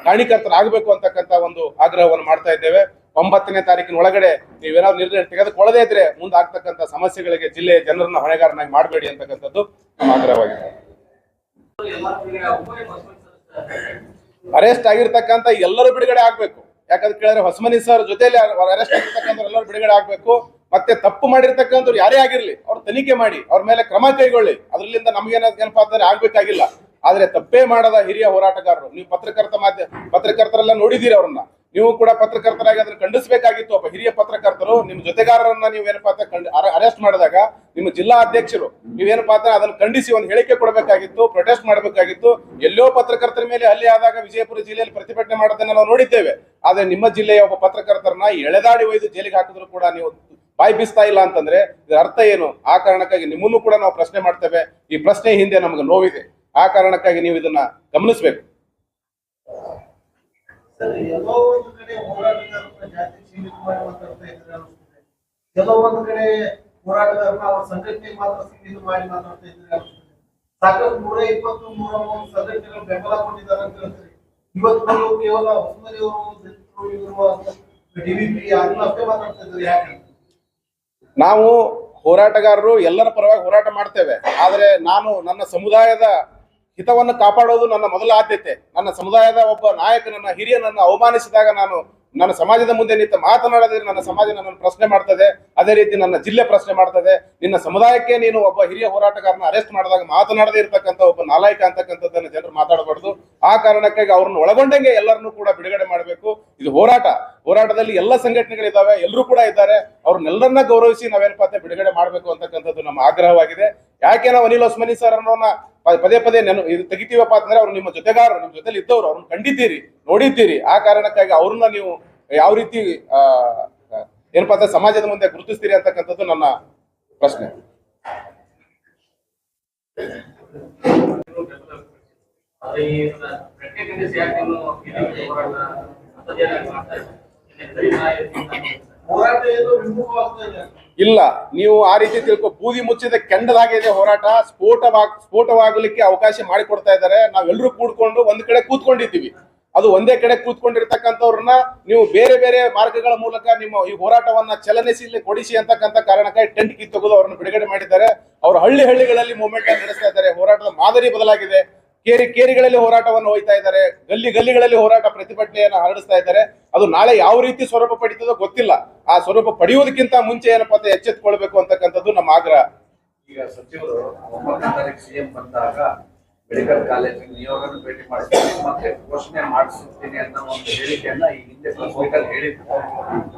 ಕಾರಣೀಕರ್ತರಾಗಬೇಕು ಅಂತಕ್ಕಂಥ ಒಂದು ಆಗ್ರಹವನ್ನು ಮಾಡ್ತಾ ಇದ್ದೇವೆ. 9ನೇ ತಾರೀಕಿನ ಒಳಗಡೆ ನೀವೇನಾದ್ರು ನಿರ್ಣಯ ತೆಗೆದುಕೊಳ್ಳದೇ ಇದ್ರೆ ಮುಂದಾಗ್ತಕ್ಕಂಥ ಸಮಸ್ಯೆಗಳಿಗೆ ಜಿಲ್ಲೆಯ ಜನರನ್ನ ಹೊಣೆಗಾರನಾಗಿ ಮಾಡಬೇಡಿ ಅಂತಕ್ಕಂಥದ್ದು ನಮ್ಮ ಆಗ್ರಹವಾಗಿದೆ. ಅರೆಸ್ಟ್ ಆಗಿರ್ತಕ್ಕಂಥ ಎಲ್ಲರೂ ಬಿಡುಗಡೆ ಆಗ್ಬೇಕು. ಯಾಕಂತ ಕೇಳಿದ್ರೆ ಹೊಸಮನಿ ಸರ್ ಜೊತೆಲಿ ಅರೆಸ್ಟ್ ಆಗಿರ್ತಕ್ಕಂಥ ಎಲ್ಲರೂ ಬಿಡುಗಡೆ ಆಗ್ಬೇಕು. ಮತ್ತೆ ತಪ್ಪು ಮಾಡಿರ್ತಕ್ಕಂಥವ್ರು ಯಾರೇ ಆಗಿರ್ಲಿ ಅವ್ರು ತನಿಖೆ ಮಾಡಿ ಅವ್ರ ಮೇಲೆ ಕ್ರಮ ಕೈಗೊಳ್ಳಿ. ಅದರಿಂದ ನಮ್ಗೇನಪ್ಪ ಅಂತಂದ್ರೆ ಆಗ್ಬೇಕಾಗಿಲ್ಲ. ಆದ್ರೆ ತಪ್ಪೇ ಮಾಡದ ಹಿರಿಯ ಹೋರಾಟಗಾರರು, ನೀವು ಪತ್ರಕರ್ತರೆಲ್ಲ ನೋಡಿದ್ದೀರಿ. ಅವ್ರನ್ನ ನೀವು ಕೂಡ ಪತ್ರಕರ್ತರಾಗಿ ಅದನ್ನ ಖಂಡಿಸಬೇಕಾಗಿತ್ತು. ಒಬ್ಬ ಹಿರಿಯ ಪತ್ರಕರ್ತರು ನಿಮ್ಮ ಜೊತೆಗಾರರನ್ನ ನೀವೇನಪ್ಪಾ ಅಂತ ಅರೆಸ್ಟ್ ಮಾಡಿದಾಗ ನಿಮ್ಮ ಜಿಲ್ಲಾ ಅಧ್ಯಕ್ಷರು ನೀವೇನಪ್ಪಾ ಅಂತ ಅದನ್ನ ಖಂಡಿಸಿ ಒಂದು ಹೇಳಿಕೆ ಕೊಡಬೇಕಾಗಿತ್ತು, ಪ್ರೊಟೆಸ್ಟ್ ಮಾಡಬೇಕಾಗಿತ್ತು. ಎಲ್ಲೋ ಪತ್ರಕರ್ತರ ಮೇಲೆ ಹಲ್ಲೆ ಆದಾಗ ವಿಜಯಪುರ ಜಿಲ್ಲೆಯಲ್ಲಿ ಪ್ರತಿಭಟನೆ ಮಾಡೋದನ್ನ ನಾವು ನೋಡಿದ್ದೇವೆ. ಆದ್ರೆ ನಿಮ್ಮ ಜಿಲ್ಲೆಯ ಒಬ್ಬ ಪತ್ರಕರ್ತರನ್ನ ಎಳೆದಾಡಿ ಒಯ್ದು ಜೈಲಿಗೆ ಹಾಕಿದ್ರು ಕೂಡ ನೀವು ಬಾಯಿ ಬೀಸ್ತಾ ಇಲ್ಲ ಅಂತಂದ್ರೆ ಇದರ ಅರ್ಥ ಏನು? ಆ ಕಾರಣಕ್ಕಾಗಿ ನಿಮ್ಮನ್ನು ಕೂಡ ನಾವು ಪ್ರಶ್ನೆ ಮಾಡ್ತೇವೆ. ಈ ಪ್ರಶ್ನೆ ಹಿಂದೆ ನಮ್ಗೆ ನೋವಿದೆ. ಆ ಕಾರಣಕ್ಕಾಗಿ ನೀವು ಇದನ್ನ ಗಮನಿಸಬೇಕು. ಎಲ್ಲೋ ಒಂದು ಕಡೆ ಹೋರಾಟಗಾರರನ್ನ ಜಾತಿ ಸೀಮಿತ ಮಾಡಿ ಮಾತಾಡ್ತಾ ಇದ್ದಾರೆ. ಕೆಲವೊಂದು ಕಡೆ ಹೋರಾಟಗಾರರನ್ನ ಅವರ ಸಂಘಟನೆ ಮಾತ್ರ ಸೀಮಿತ ಮಾಡಿ ಮಾತಾಡ್ತಾ ಇದ್ದಾರೆ. ಸಾಕಷ್ಟು 120, 130 ಸಂಘಟನೆಗಳು ಬೆಂಬಲ ಕೊಟ್ಟಿದ್ದಾರೆ ಅಂತ ಹೇಳ್ತಾರೆ. ಇವತ್ತು ಕೇವಲ ಹೊಸಮನೆಯವರು DVP ಅದನ್ನ ಅಷ್ಟೇ ಮಾತಾಡ್ತಾ ಇದ್ದಾರೆ. ಯಾಕೆ? ನಾವು ಹೋರಾಟಗಾರರು ಎಲ್ಲರ ಪರವಾಗಿ ಹೋರಾಟ ಮಾಡ್ತೇವೆ. ಆದ್ರೆ ನಾನು ನನ್ನ ಸಮುದಾಯದ ಹಿತವನ್ನು ಕಾಪಾಡೋದು ನನ್ನ ಮೊದಲ ಆದ್ಯತೆ. ನನ್ನ ಸಮುದಾಯದ ಒಬ್ಬ ನಾಯಕನನ್ನ, ಹಿರಿಯನನ್ನ ಅವಮಾನಿಸಿದಾಗ ನಾನು ನನ್ನ ಸಮಾಜದ ಮುಂದೆ ನಿಂತು ಮಾತನಾಡೋದ್ರೆ ನನ್ನ ಸಮಾಜ ನನ್ನನ್ನು ಪ್ರಶ್ನೆ ಮಾಡ್ತದೆ. ಅದೇ ರೀತಿ ನನ್ನ ಜಿಲ್ಲೆ ಪ್ರಶ್ನೆ ಮಾಡ್ತದೆ. ನಿನ್ನ ಸಮುದಾಯಕ್ಕೆ ನೀನು ಒಬ್ಬ ಹಿರಿಯ ಹೋರಾಟಗಾರನ ಅರೆಸ್ಟ್ ಮಾಡಿದಾಗ ಮಾತನಾಡದೇ ಇರತಕ್ಕಂಥ ಒಬ್ಬ ನಾಲಾಯಕ ಅಂತಕ್ಕಂಥದ್ದನ್ನು ಜನರು ಮಾತಾಡಬಾರ್ದು. ಆ ಕಾರಣಕ್ಕಾಗಿ ಅವ್ರನ್ನ ಒಳಗೊಂಡಂಗೆ ಎಲ್ಲರನ್ನೂ ಕೂಡ ಬಿಡುಗಡೆ ಮಾಡಬೇಕು. ಇದು ಹೋರಾಟದಲ್ಲಿ ಎಲ್ಲ ಸಂಘಟನೆಗಳಿದ್ದಾವೆ, ಎಲ್ಲರೂ ಕೂಡ ಇದ್ದಾರೆ. ಅವ್ರನ್ನೆಲ್ಲರನ್ನ ಗೌರವಿಸಿ ನಾವೇನಪ್ಪ ಬಿಡುಗಡೆ ಮಾಡಬೇಕು ಅಂತಕ್ಕಂಥದ್ದು ನಮ್ಮ ಆಗ್ರಹವಾಗಿದೆ. ಯಾಕೆ ನಾವು ಅನಿಲ್ ಹೊಸ್ಮನಿ ಸರ್ ಅನ್ನೋನ ಪದೇ ಪದೇ ಇದು ತೆಗಿತೀವಪ್ಪ ಅಂತಂದ್ರೆ ಅವ್ರು ನಿಮ್ಮ ಜೊತೆಗಾರರು, ನಿಮ್ಮ ಜೊತೆಲಿ ಇದ್ದವ್ರು, ಅವ್ರನ್ನ ಕಂಡಿದ್ದೀರಿ, ನೋಡಿದ್ದೀರಿ. ಆ ಕಾರಣಕ್ಕಾಗಿ ಅವ್ರನ್ನ ನೀವು ಯಾವ ರೀತಿ ಏನಪ್ಪಾ ಅಂದ್ರೆ ಸಮಾಜದ ಮುಂದೆ ಗುರುತಿಸ್ತೀರಿ ಅಂತಕ್ಕಂಥದ್ದು ನನ್ನ ಪ್ರಶ್ನೆ. ಹೋರಾಟ ಏನು ವಿಮುಖವಾಗ್ತಾ ಇದೆ? ಇಲ್ಲ, ನೀವು ಆ ರೀತಿ ತಿಳ್ಕೊ, ಬೂದಿ ಮುಚ್ಚಿದ ಕೆಂಡದಾಗೆ ಇದೆ ಹೋರಾಟ. ಸ್ಫೋಟವಾಗಲಿಕ್ಕೆ ಅವಕಾಶ ಮಾಡಿಕೊಡ್ತಾ ಇದ್ದಾರೆ. ನಾವೆಲ್ಲರೂ ಕೂಡ್ಕೊಂಡು ಒಂದ್ ಕಡೆ ಕೂತ್ಕೊಂಡಿದ್ದೀವಿ. ಅದು ಒಂದೇ ಕಡೆ ಕೂತ್ಕೊಂಡಿರ್ತಕ್ಕಂಥವ್ರನ್ನ ನೀವು ಬೇರೆ ಬೇರೆ ಮಾರ್ಗಗಳ ಮೂಲಕ ನಿಮ್ಮ ಈ ಹೋರಾಟವನ್ನ ಚಲನಿಸಿ ಕೊಡಿಸಿ ಅಂತಕ್ಕಂಥ ಕಾರಣಕ್ಕಾಗಿ ಟೆಂಟ್ ಕಿತ್ತೊಗೆದು ಅವರನ್ನು ಬಿಡುಗಡೆ ಮಾಡಿದ್ದಾರೆ. ಅವರು ಹಳ್ಳಿಗಳಲ್ಲಿ ಮೂವ್ಮೆಂಟ್ ನಡೆಸ್ತಾ ಇದ್ದಾರೆ. ಹೋರಾಟದ ಮಾದರಿ ಬದಲಾಗಿದೆ. ಕೇರಿಗಳಲ್ಲಿ ಹೋರಾಟವನ್ನು ಒಯ್ತಾ ಇದ್ದಾರೆ. ಗಲ್ಲಿಗಳಲ್ಲಿ ಹೋರಾಟ ಪ್ರತಿಭಟನೆಯನ್ನು ಹರಡಿಸ್ತಾ ಇದ್ದಾರೆ. ಅದು ನಾಳೆ ಯಾವ ರೀತಿ ಸ್ವರೂಪ ಪಡಿತದೋ ಗೊತ್ತಿಲ್ಲ. ಆ ಸ್ವರೂಪ ಪಡೆಯುವುದಕ್ಕಿಂತ ಮುಂಚೆ ಏನಪ್ಪಾ ಅಂತ ಎಚ್ಚೆತ್ತುಕೊಳ್ಬೇಕು ಅಂತಕ್ಕಂಥದ್ದು ನಮ್ಮ ಆಗ್ರಹ. ಈಗ ಸಚಿವರು 9ನೇ ತಾರೀಕು ಸಿಎಂ ಬಂದಾಗ ಮೆಡಿಕಲ್ ಕಾಲೇಜಿಗೆ ನಿಯೋಗನ ಭೇಟಿ ಮಾಡಿಸ್ತೀನಿ ಮತ್ತೆ ಘೋಷಣೆ ಮಾಡಿಸುತ್ತೀನಿ ಅನ್ನೋ ಒಂದು ಹೇಳಿಕೆಯನ್ನ ಈ ಹಿಂದೆ ಪತ್ರಿಕೆಯಲ್ಲಿ ಹೇಳಿದ್ರು.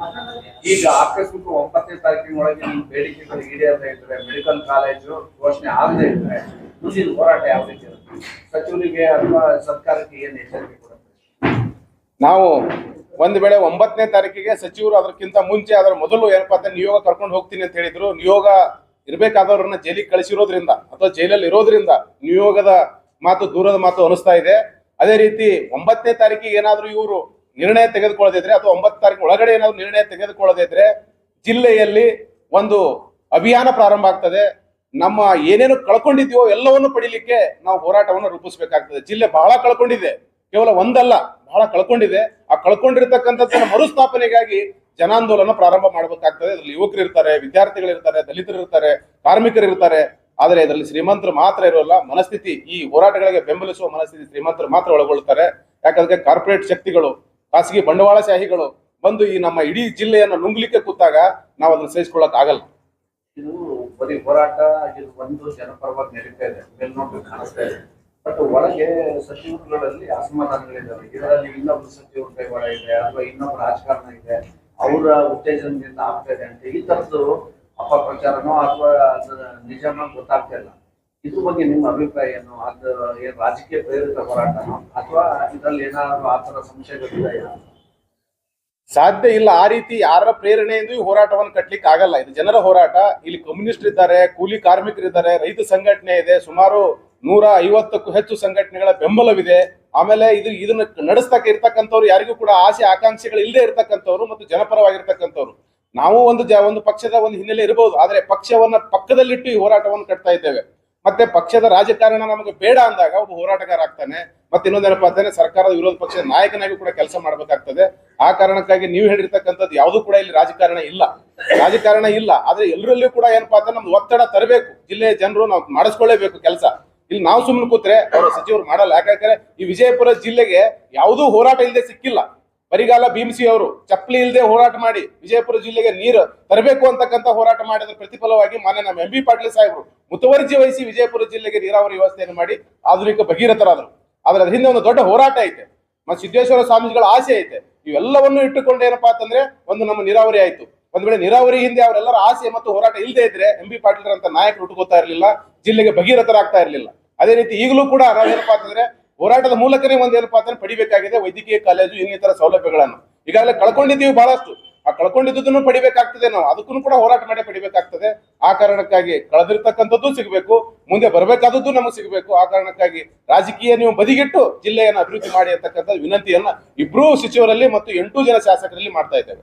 ಈಗ ಆಕಸ್ಮಿಕ 9ನೇ ತಾರೀಕಿನೊಳಗೆ ನಿಮ್ಮ ಬೇಡಿಕೆಗಳು ಈಡೇರದೇ ಇದ್ರೆ, ಮೆಡಿಕಲ್ ಕಾಲೇಜು ಘೋಷಣೆ ಆಗದೇ ಇದ್ರೆ ಮುಂದಿನ ಹೋರಾಟ ಯಾವ ರೀತಿ ಇರುತ್ತೆ? ಸಚಿವರಿಗೆ ಅಥವಾ ಸರ್ಕಾರಕ್ಕೆ ಏನ್ ಎಚ್ಚರಿಕೆ ಕೊಡುತ್ತೆ? ನಾವು ಒಂದ್ ವೇಳೆ 9ನೇ ತಾರೀಕಿಗೆ ಸಚಿವರು ಅದಕ್ಕಿಂತ ಮುಂಚೆ ಅದರ ಮೊದಲು ಏನಪ್ಪಾ ಅಂತ ನಿಯೋಗ ಕರ್ಕೊಂಡು ಹೋಗ್ತೀನಿ ಅಂತ ಹೇಳಿದ್ರು. ನಿಯೋಗ ಇರ್ಬೇಕಾದವ್ರನ್ನ ಜೈಲಿಗೆ ಕಳಿಸಿರೋದ್ರಿಂದ ಅಥವಾ ಜೈಲಲ್ಲಿ ಇರೋದ್ರಿಂದ ನಿಯೋಗದ ಮಾತು ದೂರದ ಮಾತು ಅನಿಸ್ತಾ ಇದೆ. ಅದೇ ರೀತಿ 9ನೇ ತಾರೀಕಿಗೆ ಏನಾದ್ರೂ ಇವರು ನಿರ್ಣಯ ತೆಗೆದುಕೊಳ್ಳದಿದ್ರೆ ಅಥವಾ 9 ತಾರೀಕು ಒಳಗಡೆ ಏನಾದ್ರು ನಿರ್ಣಯ ತೆಗೆದುಕೊಳ್ಳದಿದ್ರೆ ಜಿಲ್ಲೆಯಲ್ಲಿ ಒಂದು ಅಭಿಯಾನ ಪ್ರಾರಂಭ ಆಗ್ತದೆ. ನಮ್ಮ ಏನೇನು ಕಳ್ಕೊಂಡಿದ್ಯೋ ಎಲ್ಲವನ್ನು ಪಡಿಲಿಕ್ಕೆ ನಾವು ಹೋರಾಟವನ್ನು ರೂಪಿಸಬೇಕಾಗ್ತದೆ. ಜಿಲ್ಲೆ ಬಹಳ ಕಳ್ಕೊಂಡಿದೆ, ಕೇವಲ ಒಂದಲ್ಲ, ಬಹಳ ಕಳ್ಕೊಂಡಿದೆ. ಆ ಕಳ್ಕೊಂಡಿರ್ತಕ್ಕಂಥದ್ದನ್ನ ಮರುಸ್ಥಾಪನೆಗಾಗಿ ಜನಾಂದೋಲನ ಪ್ರಾರಂಭ ಮಾಡಬೇಕಾಗ್ತದೆ. ಅದ್ರಲ್ಲಿ ಯುವಕರು ಇರ್ತಾರೆ, ವಿದ್ಯಾರ್ಥಿಗಳು ಇರ್ತಾರೆ, ದಲಿತರು ಇರ್ತಾರೆ, ಕಾರ್ಮಿಕರು ಇರ್ತಾರೆ. ಆದರೆ ಇದರಲ್ಲಿ ಶ್ರೀಮಂತರು ಮಾತ್ರ ಇರೋಲ್ಲ. ಮನಸ್ಥಿತಿ, ಈ ಹೋರಾಟಗಳಿಗೆ ಬೆಂಬಲಿಸುವ ಮನಸ್ಥಿತಿ ಶ್ರೀಮಂತರು ಮಾತ್ರ ಒಳಗೊಳ್ತಾರೆ. ಯಾಕಂದ್ರೆ ಕಾರ್ಪೊರೇಟ್ ಶಕ್ತಿಗಳು, ಖಾಸಗಿ ಬಂಡವಾಳಶಾಹಿಗಳು ಬಂದು ಈ ನಮ್ಮ ಇಡೀ ಜಿಲ್ಲೆಯನ್ನು ನುಂಗ್ಲಿಕ್ಕೆ ಕೂತಾಗ ನಾವು ಅದನ್ನು ಸಹಿಸಿಕೊಳ್ಳಕ್ ಆಗಲ್ಲ. ಇದು ಬರೀ ಹೋರಾಟ, ಇದು ಒಂದು ಜನಪರವಾಗಿ ನಡೀತಾ ಇದೆ, ಮೇಲ್ನೋಟಕ್ಕೆ ಕಾಣಿಸ್ತಾ ಇದೆ. ಬಟ್ ಒಳಗೆ ಸಚಿವರುಗಳಲ್ಲಿ ಅಸಮಾಧಾನಗಳಿದ್ದಾವೆ. ಇದರಲ್ಲಿ ಇನ್ನೊಬ್ರು ಸಚಿವರ ಕೈವಾಡ ಇದೆ ಅಥವಾ ಇನ್ನೊಬ್ಬ ರಾಜಕಾರಣ ಇದೆ, ಅವರ ಉತ್ತೇಜನದಿಂದ ಆಗ್ತಾ ಇದೆ ಅಂತ ಈ ತರದ್ದು ಅಪಪ್ರಚಾರನೋ ಅಥವಾ ನಿಜನೋ ಗೊತ್ತಾಗ್ತಾ ಇಲ್ಲ. ಇದ್ರ ಬಗ್ಗೆ ನಿಮ್ಮ ಅಭಿಪ್ರಾಯ ಏನು? ಅದು ಏನು ರಾಜಕೀಯ ಪ್ರೇರಿತ ಹೋರಾಟನೋ ಅಥವಾ ಇದರಲ್ಲಿ ಏನಾದ್ರು ಆ ತರ ಸಂಶಯಗಳಿದೆಯಾ? ಸಾಧ್ಯ ಇಲ್ಲ. ಆ ರೀತಿ ಯಾರ ಪ್ರೇರಣೆಯಿಂದ ಈ ಹೋರಾಟವನ್ನು ಕಟ್ಲಿಕ್ಕೆ ಆಗಲ್ಲ. ಇದು ಜನರ ಹೋರಾಟ. ಇಲ್ಲಿ ಕಮ್ಯುನಿಸ್ಟ್ ಇದ್ದಾರೆ, ಕೂಲಿ ಕಾರ್ಮಿಕರಿದ್ದಾರೆ, ರೈತ ಸಂಘಟನೆ ಇದೆ, ಸುಮಾರು 150ಕ್ಕೂ ಹೆಚ್ಚು ಸಂಘಟನೆಗಳ ಬೆಂಬಲವಿದೆ. ಆಮೇಲೆ ಇದನ್ನ ನಡೆಸ್ತಕ್ಕ ಇರ್ತಕ್ಕಂಥವ್ರು ಯಾರಿಗೂ ಕೂಡ ಆಸೆ ಆಕಾಂಕ್ಷೆಗಳು ಇಲ್ಲದೆ ಇರ್ತಕ್ಕಂಥವ್ರು ಮತ್ತು ಜನಪರವಾಗಿರ್ತಕ್ಕಂಥವ್ರು. ನಾವು ಒಂದು ಪಕ್ಷದ ಒಂದು ಹಿನ್ನೆಲೆ ಇರಬಹುದು, ಆದ್ರೆ ಪಕ್ಷವನ್ನ ಪಕ್ಕದಲ್ಲಿಟ್ಟು ಈ ಹೋರಾಟವನ್ನು ಕಟ್ತಾ ಇದ್ದೇವೆ. ಮತ್ತೆ ಪಕ್ಷದ ರಾಜಕಾರಣ ನಮಗೆ ಬೇಡ ಅಂದಾಗ ಒಬ್ಬ ಹೋರಾಟಗಾರ ಆಗ್ತಾನೆ. ಮತ್ತೆ ಇನ್ನೊಂದೇನಪ್ಪ ಅಂತಾನೆ, ಸರ್ಕಾರದ ವಿರೋಧ ಪಕ್ಷದ ನಾಯಕನಾಗಿ ಕೂಡ ಕೆಲಸ ಮಾಡ್ಬೇಕಾಗ್ತದೆ. ಆ ಕಾರಣಕ್ಕಾಗಿ ನೀವು ಹೇಳಿರ್ತಕ್ಕಂಥದ್ದು ಯಾವುದು ಕೂಡ ಇಲ್ಲಿ ರಾಜಕಾರಣ ಇಲ್ಲ. ಆದ್ರೆ ಎಲ್ಲರಲ್ಲೂ ಕೂಡ ಏನಪ್ಪಾ ಅಂತ ನಮ್ದು ಒತ್ತಡ ತರಬೇಕು. ಜಿಲ್ಲೆಯ ಜನರು ನಾವು ಮಾಡಿಸ್ಕೊಳ್ಳೇಬೇಕು ಕೆಲಸ. ಇಲ್ಲಿ ನಾವು ಸುಮ್ಮನೆ ಕೂತ್ರೆ ಅವರ ಸಚಿವರು ಮಾಡಲ್ಲ. ಯಾಕಂದ್ರೆ ಈ ವಿಜಯಪುರ ಜಿಲ್ಲೆಗೆ ಯಾವುದೂ ಹೋರಾಟ ಇಲ್ಲದೆ ಸಿಕ್ಕಿಲ್ಲ. ಬರಿಗಾಲ ಭೀಮಸಿ ಅವರು ಚಪ್ಪಲಿ ಇಲ್ಲದೆ ಹೋರಾಟ ಮಾಡಿ ವಿಜಯಪುರ ಜಿಲ್ಲೆಗೆ ನೀರು ತರಬೇಕು ಅಂತಕ್ಕಂಥ ಹೋರಾಟ ಮಾಡಿದ ಪ್ರತಿಫಲವಾಗಿ ಮಾನ್ಯ ನಮ್ಮ ಎಂ ಬಿ ಪಾಟೀಲ್ ಸಾಹೇಬರು ಮುತುವರ್ಜಿ ವಹಿಸಿ ವಿಜಯಪುರ ಜಿಲ್ಲೆಗೆ ನೀರಾವರಿ ವ್ಯವಸ್ಥೆಯನ್ನು ಮಾಡಿ ಆಧುನಿಕ ಭಗೀರಥರಾದರು. ಆದ್ರೆ ಅದ್ರ ಹಿಂದೆ ಒಂದು ದೊಡ್ಡ ಹೋರಾಟ ಐತೆ, ಮತ್ತು ಸಿದ್ದೇಶ್ವರ ಸ್ವಾಮೀಜಿಗಳ ಆಸೆ ಐತೆ. ಇವೆಲ್ಲವನ್ನು ಇಟ್ಟುಕೊಂಡು ಏನಪ್ಪಾ ಅಂತಂದ್ರೆ ಒಂದು ನಮ್ಮ ನೀರಾವರಿ ಆಯ್ತು. ಒಂದ್ ವೇಳೆ ನೀರಾವರಿ ಹಿಂದೆ ಅವರೆಲ್ಲರ ಆಸೆ ಮತ್ತು ಹೋರಾಟ ಇಲ್ಲದೆ ಇದ್ರೆ ಎಂ ಬಿ ಪಾಟೀಲ್ ಅಂತ ನಾಯಕರು ಹುಟ್ಟುಕೋತಾ ಇರಲಿಲ್ಲ, ಜಿಲ್ಲೆಗೆ ಭಗೀರಥರಾಗ್ತಾ ಇರಲಿಲ್ಲ. ಅದೇ ರೀತಿ ಈಗಲೂ ಕೂಡ ನಾವೇನಪ್ಪಾ ಅಂತಂದ್ರೆ ಹೋರಾಟದ ಮೂಲಕನೇ ಒಂದು ಏನಪ್ಪಾ ಅಂತಂದ್ರೆ ಪಡಿಬೇಕಾಗಿದೆ ವೈದ್ಯಕೀಯ ಕಾಲೇಜು, ಇನ್ನಿತರ ಸೌಲಭ್ಯಗಳನ್ನು ಈಗಾಗಲೇ ಕಳ್ಕೊಂಡಿದ್ದೀವಿ ಬಹಳಷ್ಟು. ಆ ಕಳ್ಕೊಂಡಿದ್ದನ್ನು ಪಡಿಬೇಕಾಗ್ತದೆ. ನಾವು ಅದಕ್ಕೂ ಕೂಡ ಹೋರಾಟ ಮಾಡಿ ಪಡಿಬೇಕಾಗ್ತದೆ. ಆ ಕಾರಣಕ್ಕಾಗಿ ಕಳೆದಿರ್ತಕ್ಕಂಥದ್ದು ಸಿಗಬೇಕು, ಮುಂದೆ ಬರಬೇಕಾದದ್ದು ನಮಗೆ ಸಿಗಬೇಕು. ಆ ಕಾರಣಕ್ಕಾಗಿ ರಾಜಕೀಯ ನೀವು ಬದಿಗಿಟ್ಟು ಜಿಲ್ಲೆಯನ್ನು ಅಭಿವೃದ್ಧಿ ಮಾಡಿ ಅಂತಕ್ಕಂಥ ವಿನಂತಿಯನ್ನ ಇಬ್ರು ಸಚಿವರಲ್ಲಿ ಮತ್ತು 8 ಜನ ಶಾಸಕರಲ್ಲಿ ಮಾಡ್ತಾ ಇದ್ದೇವೆ.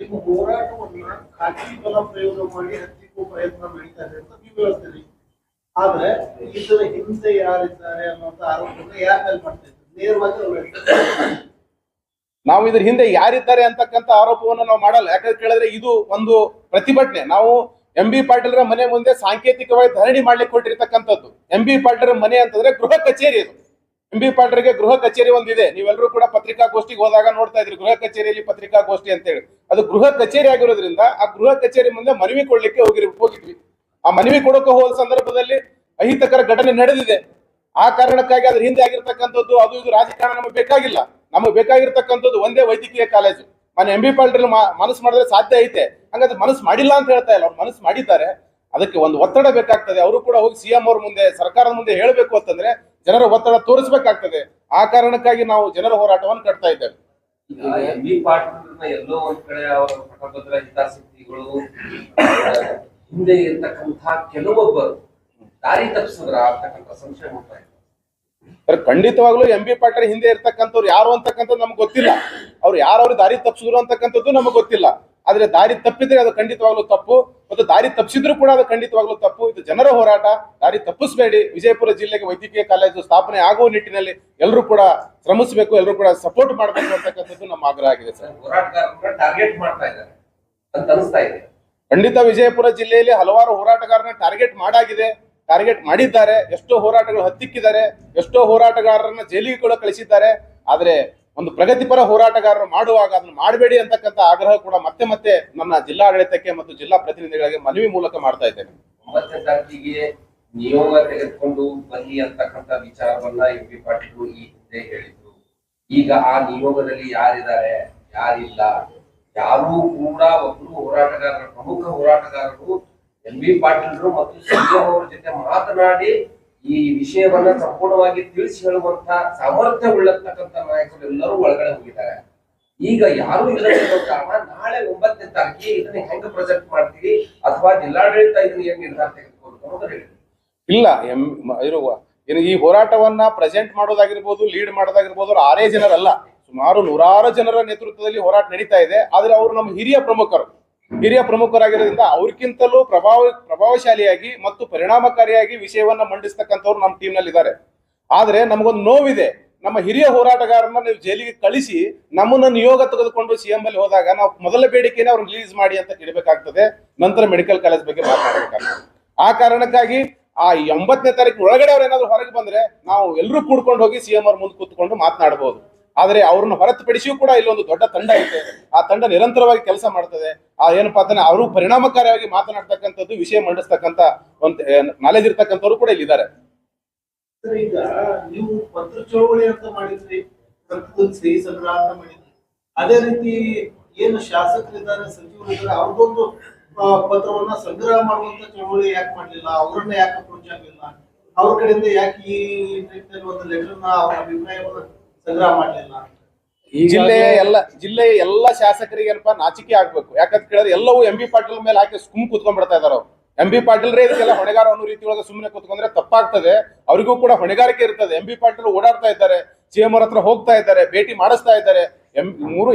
ನಿಮ್ಮ ಹೋರಾಟವನ್ನ ಖಾಸಗಿ ಬಲ ಪ್ರಯೋಗ ಮಾಡಿ ಹತ್ತಿಕ್ಕೂ ಪ್ರಯತ್ನ ನಡೀತಾ ಇದೆ ಅಂತ ನೀವು ಹೇಳ್ತೀರಿ. ಆದ್ರೆ ಇದರ ಹಿಂದೆ ಯಾರಿದ್ದಾರೆ ಅನ್ನುವಂತ ಆರೋಪವನ್ನು ಯಾರ ಮೇಲೆ ಮಾಡ್ತಾ ಇದ್ದಾರೆ? ನೇರವಾಗಿ ನಾವು ಇದ್ರ ಹಿಂದೆ ಯಾರಿದ್ದಾರೆ ಅಂತಕ್ಕಂಥ ಆರೋಪವನ್ನು ನಾವು ಮಾಡಲ್ಲ. ಯಾಕಂತ ಕೇಳಿದ್ರೆ ಇದು ಒಂದು ಪ್ರತಿಭಟನೆ. ನಾವು ಎಂ ಬಿ ಪಾಟೀಲ್ರ ಮನೆ ಮುಂದೆ ಸಾಂಕೇತಿಕವಾಗಿ ಧರಣಿ ಮಾಡ್ಲಿಕ್ಕೆ ಕೊಟ್ಟಿರ್ತಕ್ಕಂಥದ್ದು. ಎಂ ಬಿ ಪಾಟೀಲ್ರ ಮನೆ ಅಂತಂದ್ರೆ ಗೃಹ ಕಚೇರಿ. ಇದು ಎಂ ಬಿ ಪಾಟೀಲ್ರಿಗೆ ಗೃಹ ಕಚೇರಿ ಒಂದಿದೆ. ನೀವೆಲ್ಲರೂ ಕೂಡ ಪತ್ರಿಕಾಗೋಷ್ಠಿಗೆ ಹೋದಾಗ ನೋಡ್ತಾ ಇದ್ರಿ, ಗೃಹ ಕಚೇರಿಯಲ್ಲಿ ಪತ್ರಿಕಾಗೋಷ್ಠಿ ಅಂತ ಹೇಳಿ. ಅದು ಗೃಹ ಕಚೇರಿ ಆಗಿರೋದ್ರಿಂದ ಆ ಗೃಹ ಕಚೇರಿ ಮುಂದೆ ಮನವಿ ಕೊಡ್ಲಿಕ್ಕೆ ಹೋಗಿದ್ವಿ. ಆ ಮನವಿ ಕೊಡೋಕೆ ಹೋದ ಸಂದರ್ಭದಲ್ಲಿ ಅಹಿತಕರ ಘಟನೆ ನಡೆದಿದೆ. ಆ ಕಾರಣಕ್ಕಾಗಿ ಅದ್ರ ಹಿಂದೆ ಆಗಿರ್ತಕ್ಕಂಥದ್ದು ಅದು ಇದು ರಾಜಕಾರಣ ನಮಗೆ ಬೇಕಾಗಿಲ್ಲ. ನಮಗೆ ಬೇಕಾಗಿರ್ತಕ್ಕಂಥದ್ದು ಒಂದೇ ವೈದ್ಯಕೀಯ ಕಾಲೇಜು. ಮನೆ ಎಂ ಬಿ ಪಾಟೀಲ್ ಮನಸ್ಸು ಮಾಡಿದ್ರೆ ಸಾಧ್ಯ ಐತೆ, ಹಂಗಾದ್ರೆ ಮನಸ್ಸು ಮಾಡಿಲ್ಲ ಅಂತ ಹೇಳ್ತಾ ಇಲ್ಲ, ಅವ್ರು ಮನಸ್ಸು ಮಾಡಿದ್ದಾರೆ. ಅದಕ್ಕೆ ಒಂದು ಒತ್ತಡ ಬೇಕಾಗ್ತದೆ. ಅವರು ಕೂಡ ಹೋಗಿ ಸಿಎಂ ಅವ್ರ ಮುಂದೆ, ಸರ್ಕಾರದ ಮುಂದೆ ಹೇಳಬೇಕು ಅಂತಂದ್ರೆ ಜನರ ಒತ್ತಡ ತೋರಿಸಬೇಕಾಗ್ತದೆ. ಆ ಕಾರಣಕ್ಕಾಗಿ ನಾವು ಜನರ ಹೋರಾಟವನ್ನು ಕಟ್ತಾ ಇದ್ದೇವೆ. ಎಂ.ಬಿ. ಪಾಟೀಲ್ರನ್ನ ಎಲ್ಲೋ ಒಂದ್ ಕಡೆ ಅವರ ಪಟಭದ್ರ ಹಿತಾಸಕ್ತಿಗಳು ಹಿಂದೆ ಇರ್ತಕ್ಕಂಥ ಕೆಲವೊಬ್ಬರು ದಾರಿ ತಪ್ಪಿಸಿದ್ರ ಅಂತಕ್ಕಂಥ ಸಂಶಯ ಮಾಡ್ತಾ ಇದೆ. ಖಂಡಿತವಾಗ್ಲೂ ಎಂ.ಬಿ. ಪಾಟೀಲ್ ಹಿಂದೆ ಇರ್ತಕ್ಕಂಥವ್ರು ಯಾರು ಅಂತಕ್ಕಂಥದ್ದು ನಮ್ಗೆ ಗೊತ್ತಿಲ್ಲ. ಅವ್ರು ಯಾರವ್ರು ದಾರಿ ತಪ್ಪಿಸಿದ್ರು ಅಂತಕ್ಕಂಥದ್ದು ನಮಗೆ ಗೊತ್ತಿಲ್ಲ. ಆದ್ರೆ ದಾರಿ ತಪ್ಪಿದ್ರೆ ಅದು ಖಂಡಿತವಾಗ್ಲೂ ತಪ್ಪು, ಮತ್ತು ದಾರಿ ತಪ್ಪಿಸಿದ್ರು ಕೂಡ ಅದು ಖಂಡಿತವಾಗ್ಲೂ ತಪ್ಪು. ಇದು ಜನರ ಹೋರಾಟ, ದಾರಿ ತಪ್ಪಿಸಬೇಡಿ. ವಿಜಯಪುರ ಜಿಲ್ಲೆಗೆ ವೈದ್ಯಕೀಯ ಕಾಲೇಜು ಸ್ಥಾಪನೆ ಆಗುವ ನಿಟ್ಟಿನಲ್ಲಿ ಎಲ್ಲರೂ ಕೂಡ ಶ್ರಮಿಸಬೇಕು, ಎಲ್ಲರೂ ಕೂಡ ಸಪೋರ್ಟ್ ಮಾಡಬೇಕು ಅಂತಕ್ಕಂಥದ್ದು ನಮ್ಮ ಆಗ್ರಹ ಆಗಿದೆ ಸರ್. ಹೋರಾಟಗಾರರನ್ನ ಟಾರ್ಗೆಟ್ ಮಾಡ್ತಾ ಇದ್ದಾರೆ ಅಂತ ಅನಿಸ್ತಾ ಇದೆ. ಖಂಡಿತ ವಿಜಯಪುರ ಜಿಲ್ಲೆಯಲ್ಲಿ ಹಲವಾರು ಹೋರಾಟಗಾರರನ್ನ ಟಾರ್ಗೆಟ್ ಮಾಡಿದ್ದಾರೆ. ಎಷ್ಟೋ ಹೋರಾಟಗಳು ಹತ್ತಿಕ್ಕಿದ್ದಾರೆ, ಎಷ್ಟೋ ಹೋರಾಟಗಾರರನ್ನ ಜೈಲಿಗೆ ಕೂಡ ಕಳಿಸಿದ್ದಾರೆ. ಆದ್ರೆ ಒಂದು ಪ್ರಗತಿಪರ ಹೋರಾಟಗಾರರು ಮಾಡುವಾಗ ಅದನ್ನು ಮಾಡಬೇಡಿ ಅಂತಕ್ಕಂಥ ಆಗ್ರಹ ಕೂಡ ಮತ್ತೆ ಮತ್ತೆ ನನ್ನ ಜಿಲ್ಲಾಡಳಿತಕ್ಕೆ ಮತ್ತು ಜಿಲ್ಲಾ ಪ್ರತಿನಿಧಿಗಳಿಗೆ ಮನವಿ ಮೂಲಕ ಮಾಡ್ತಾ ಇದ್ದೇನೆ. 9ನೇ ತಾರೀಕಿಗೆ ನಿಯೋಗ ತೆಗೆದುಕೊಂಡು ಬನ್ನಿ ಅಂತಕ್ಕಂಥ ವಿಚಾರವನ್ನ ಎಂ.ಬಿ. ಪಾಟೀಲ್ ಈ ಹಿಂದೆ ಹೇಳಿದ್ರು. ಈಗ ಆ ನಿಯೋಗದಲ್ಲಿ ಯಾರಿದ್ದಾರೆ, ಯಾರಿಲ್ಲ, ಯಾರೂ ಕೂಡ ಒಬ್ಬರು ಹೋರಾಟಗಾರರು, ಪ್ರಮುಖ ಹೋರಾಟಗಾರರು ಎಂ.ಬಿ. ಪಾಟೀಲ್ರು ಮತ್ತು ಸಿಎಂ ಅವರ ಜೊತೆ ಮಾತನಾಡಿ ಈ ವಿಷಯವನ್ನ ಸಂಪೂರ್ಣವಾಗಿ ತಿಳಿಸಿ ಹೇಳುವಂತ ಸಾಮರ್ಥ್ಯ ಉಳ್ಳತಕ್ಕಂಥ ನಾಯಕರು ಎಲ್ಲರೂ ಒಳಗಡೆ ಹೋಗಿದ್ದಾರೆ. ಈಗ ಯಾರು ಇಲ್ಲದಿರೋ ಕಾರಣ ನಾಳೆ 9ನೇ ತಾರೀಕಿಗೆ ಇದನ್ನ ಹೆಂಗ ಪ್ರೆಸೆಂಟ್ ಮಾಡ್ತೀವಿ, ಅಥವಾ ಜಿಲ್ಲಾಡಳಿತ ಇದನ್ನ ಏನ್ ನಿರ್ಧಾರ ತೆಗೆದುಕೊಂಡು ಅಂತ ಹೇಳಿ. ಇಲ್ಲ, ಈ ಹೋರಾಟವನ್ನ ಪ್ರೆಸೆಂಟ್ ಮಾಡೋದಾಗಿರ್ಬೋದು, ಲೀಡ್ ಮಾಡೋದಾಗಿರ್ಬೋದು, 6 ಜನರಲ್ಲ, ಸುಮಾರು 100 ಜನರ ನೇತೃತ್ವದಲ್ಲಿ ಹೋರಾಟ ನಡೀತಾ ಇದೆ. ಆದ್ರೆ ಅವರು ನಮ್ಮ ಹಿರಿಯ ಪ್ರಮುಖರಾಗಿರೋದ್ರಿಂದ ಅವ್ರಿಗಿಂತಲೂ ಪ್ರಭಾವಶಾಲಿಯಾಗಿ ಮತ್ತು ಪರಿಣಾಮಕಾರಿಯಾಗಿ ವಿಷಯವನ್ನ ಮಂಡಿಸ್ತಕ್ಕಂಥವ್ರು ನಮ್ಮ ಟೀಮ್ ನಲ್ಲಿ ಇದ್ದಾರೆ. ಆದ್ರೆ ನಮಗೊಂದು ನೋವಿದೆ, ನಮ್ಮ ಹಿರಿಯ ಹೋರಾಟಗಾರನ್ನ ನೀವು ಜೈಲಿಗೆ ಕಳಿಸಿ ನಮ್ಮನ್ನ ನಿಯೋಗ ತೆಗೆದುಕೊಂಡು ಸಿಎಂ ಅಲ್ಲಿ ಹೋದಾಗ ನಾವು ಮೊದಲ ಬೇಡಿಕೆನೇ ಅವ್ರನ್ನ ರಿಲೀಸ್ ಮಾಡಿ ಅಂತ ಕೇಳಬೇಕಾಗ್ತದೆ. ನಂತರ ಮೆಡಿಕಲ್ ಕಾಲೇಜ್ ಬಗ್ಗೆ ಮಾತನಾಡಬೇಕಾಗ್ತದೆ. ಆ ಕಾರಣಕ್ಕಾಗಿ ಆ 9ನೇ ತಾರೀಕು ಒಳಗಡೆ ಅವ್ರು ಏನಾದ್ರು ಹೊರಗೆ ಬಂದ್ರೆ ನಾವು ಎಲ್ಲರೂ ಕೂಡ್ಕೊಂಡು ಹೋಗಿ ಸಿಎಂ ಅವ್ರ ಮುಂದೆ ಕೂತ್ಕೊಂಡು ಮಾತನಾಡಬಹುದು. ಆದ್ರೆ ಅವ್ರನ್ನ ಹೊರತುಪಡಿಸಿಯೂ ಕೂಡ ಇಲ್ಲೊಂದು ದೊಡ್ಡ ತಂಡ ಇದೆ. ಆ ತಂಡ ನಿರಂತರವಾಗಿ ಕೆಲಸ ಮಾಡ್ತದೆ. ಏನಪ್ಪಾ ಅಂದ್ರೆ ಅವರು ಪರಿಣಾಮಕಾರಿಯಾಗಿ ಮಾತನಾಡ್ತಕ್ಕಂಥದ್ದು, ವಿಷಯ ಮಂಡಿಸ್ತಕ್ಕಂಥ ಒಂದು ನಾಲೆಜ್ ಇರ್ತಕ್ಕಂಥವ್ರು ಕೂಡ ಇಲ್ಲಿದ್ದಾರೆ. ಈಗ ನೀವು ಪತ್ರ ಚಳವಳಿ ಅಂತ ಮಾಡಿದ್ರಿ, ಸಹಿ ಸಂಗ್ರಹ ಅಂತ ಮಾಡಿದ್ರಿ. ಅದೇ ರೀತಿ ಏನು ಶಾಸಕರಿದ್ದಾರೆ, ಸಚಿವರಿದ್ದಾರೆ, ಅವ್ರದ್ದೊಂದು ಪತ್ರವನ್ನ ಸಂಗ್ರಹ ಮಾಡುವಂತ ಚಳವಳಿ ಯಾಕೆ ಮಾಡ್ಲಿಲ್ಲ? ಅವರನ್ನ ಯಾಕೆ ಅಪ್ರೋಚ್ ಆಗಲಿಲ್ಲ? ಅವ್ರ ಕಡೆಯಿಂದ ಯಾಕೆ ಈ ಒಂದು ಲೆಟರ್ನ ಅವರ ಅಭಿಪ್ರಾಯವನ್ನ ಸಂಗ್ರಹ ಮಾಡಲಿಲ್ಲ? ಜಿಲ್ಲೆಯ ಎಲ್ಲ ಶಾಸಕರಿಗೆ ಏನಪ್ಪಾ ನಾಚಿಕೆ ಆಗ್ಬೇಕು. ಯಾಕಂತ ಕೇಳಿದ್ರೆ ಎಲ್ಲವೂ ಎಂ.ಬಿ. ಪಾಟೀಲ್ ಮೇಲೆ ಹಾಕಿ ಕೂತ್ಕೊಂಡ್ಬಿಡ್ತಾ ಇದಾರೆ. ಎಂ.ಬಿ. ಪಾಟೀಲ್ರೇ ಇದಕ್ಕೆಲ್ಲ ಹೊಣೆಗಾರ ಅನ್ನೋ ರೀತಿ ಒಳಗೆ ಸುಮ್ಮನೆ ಕೂತ್ಕೊಂಡ್ರೆ ತಪ್ಪಾಗ್ತದೆ. ಅವರಿಗೂ ಕೂಡ ಹೊಣೆಗಾರಿಕೆ ಇರ್ತದೆ. ಎಂ.ಬಿ. ಪಾಟೀಲ್ ಓಡಾಡ್ತಾ ಇದ್ದಾರೆ, ಸಿಎಂ ಅವ್ರ ಹತ್ರ ಹೋಗ್ತಾ ಇದ್ದಾರೆ, ಭೇಟಿ ಮಾಡಿಸ್ತಾ ಇದ್ದಾರೆ.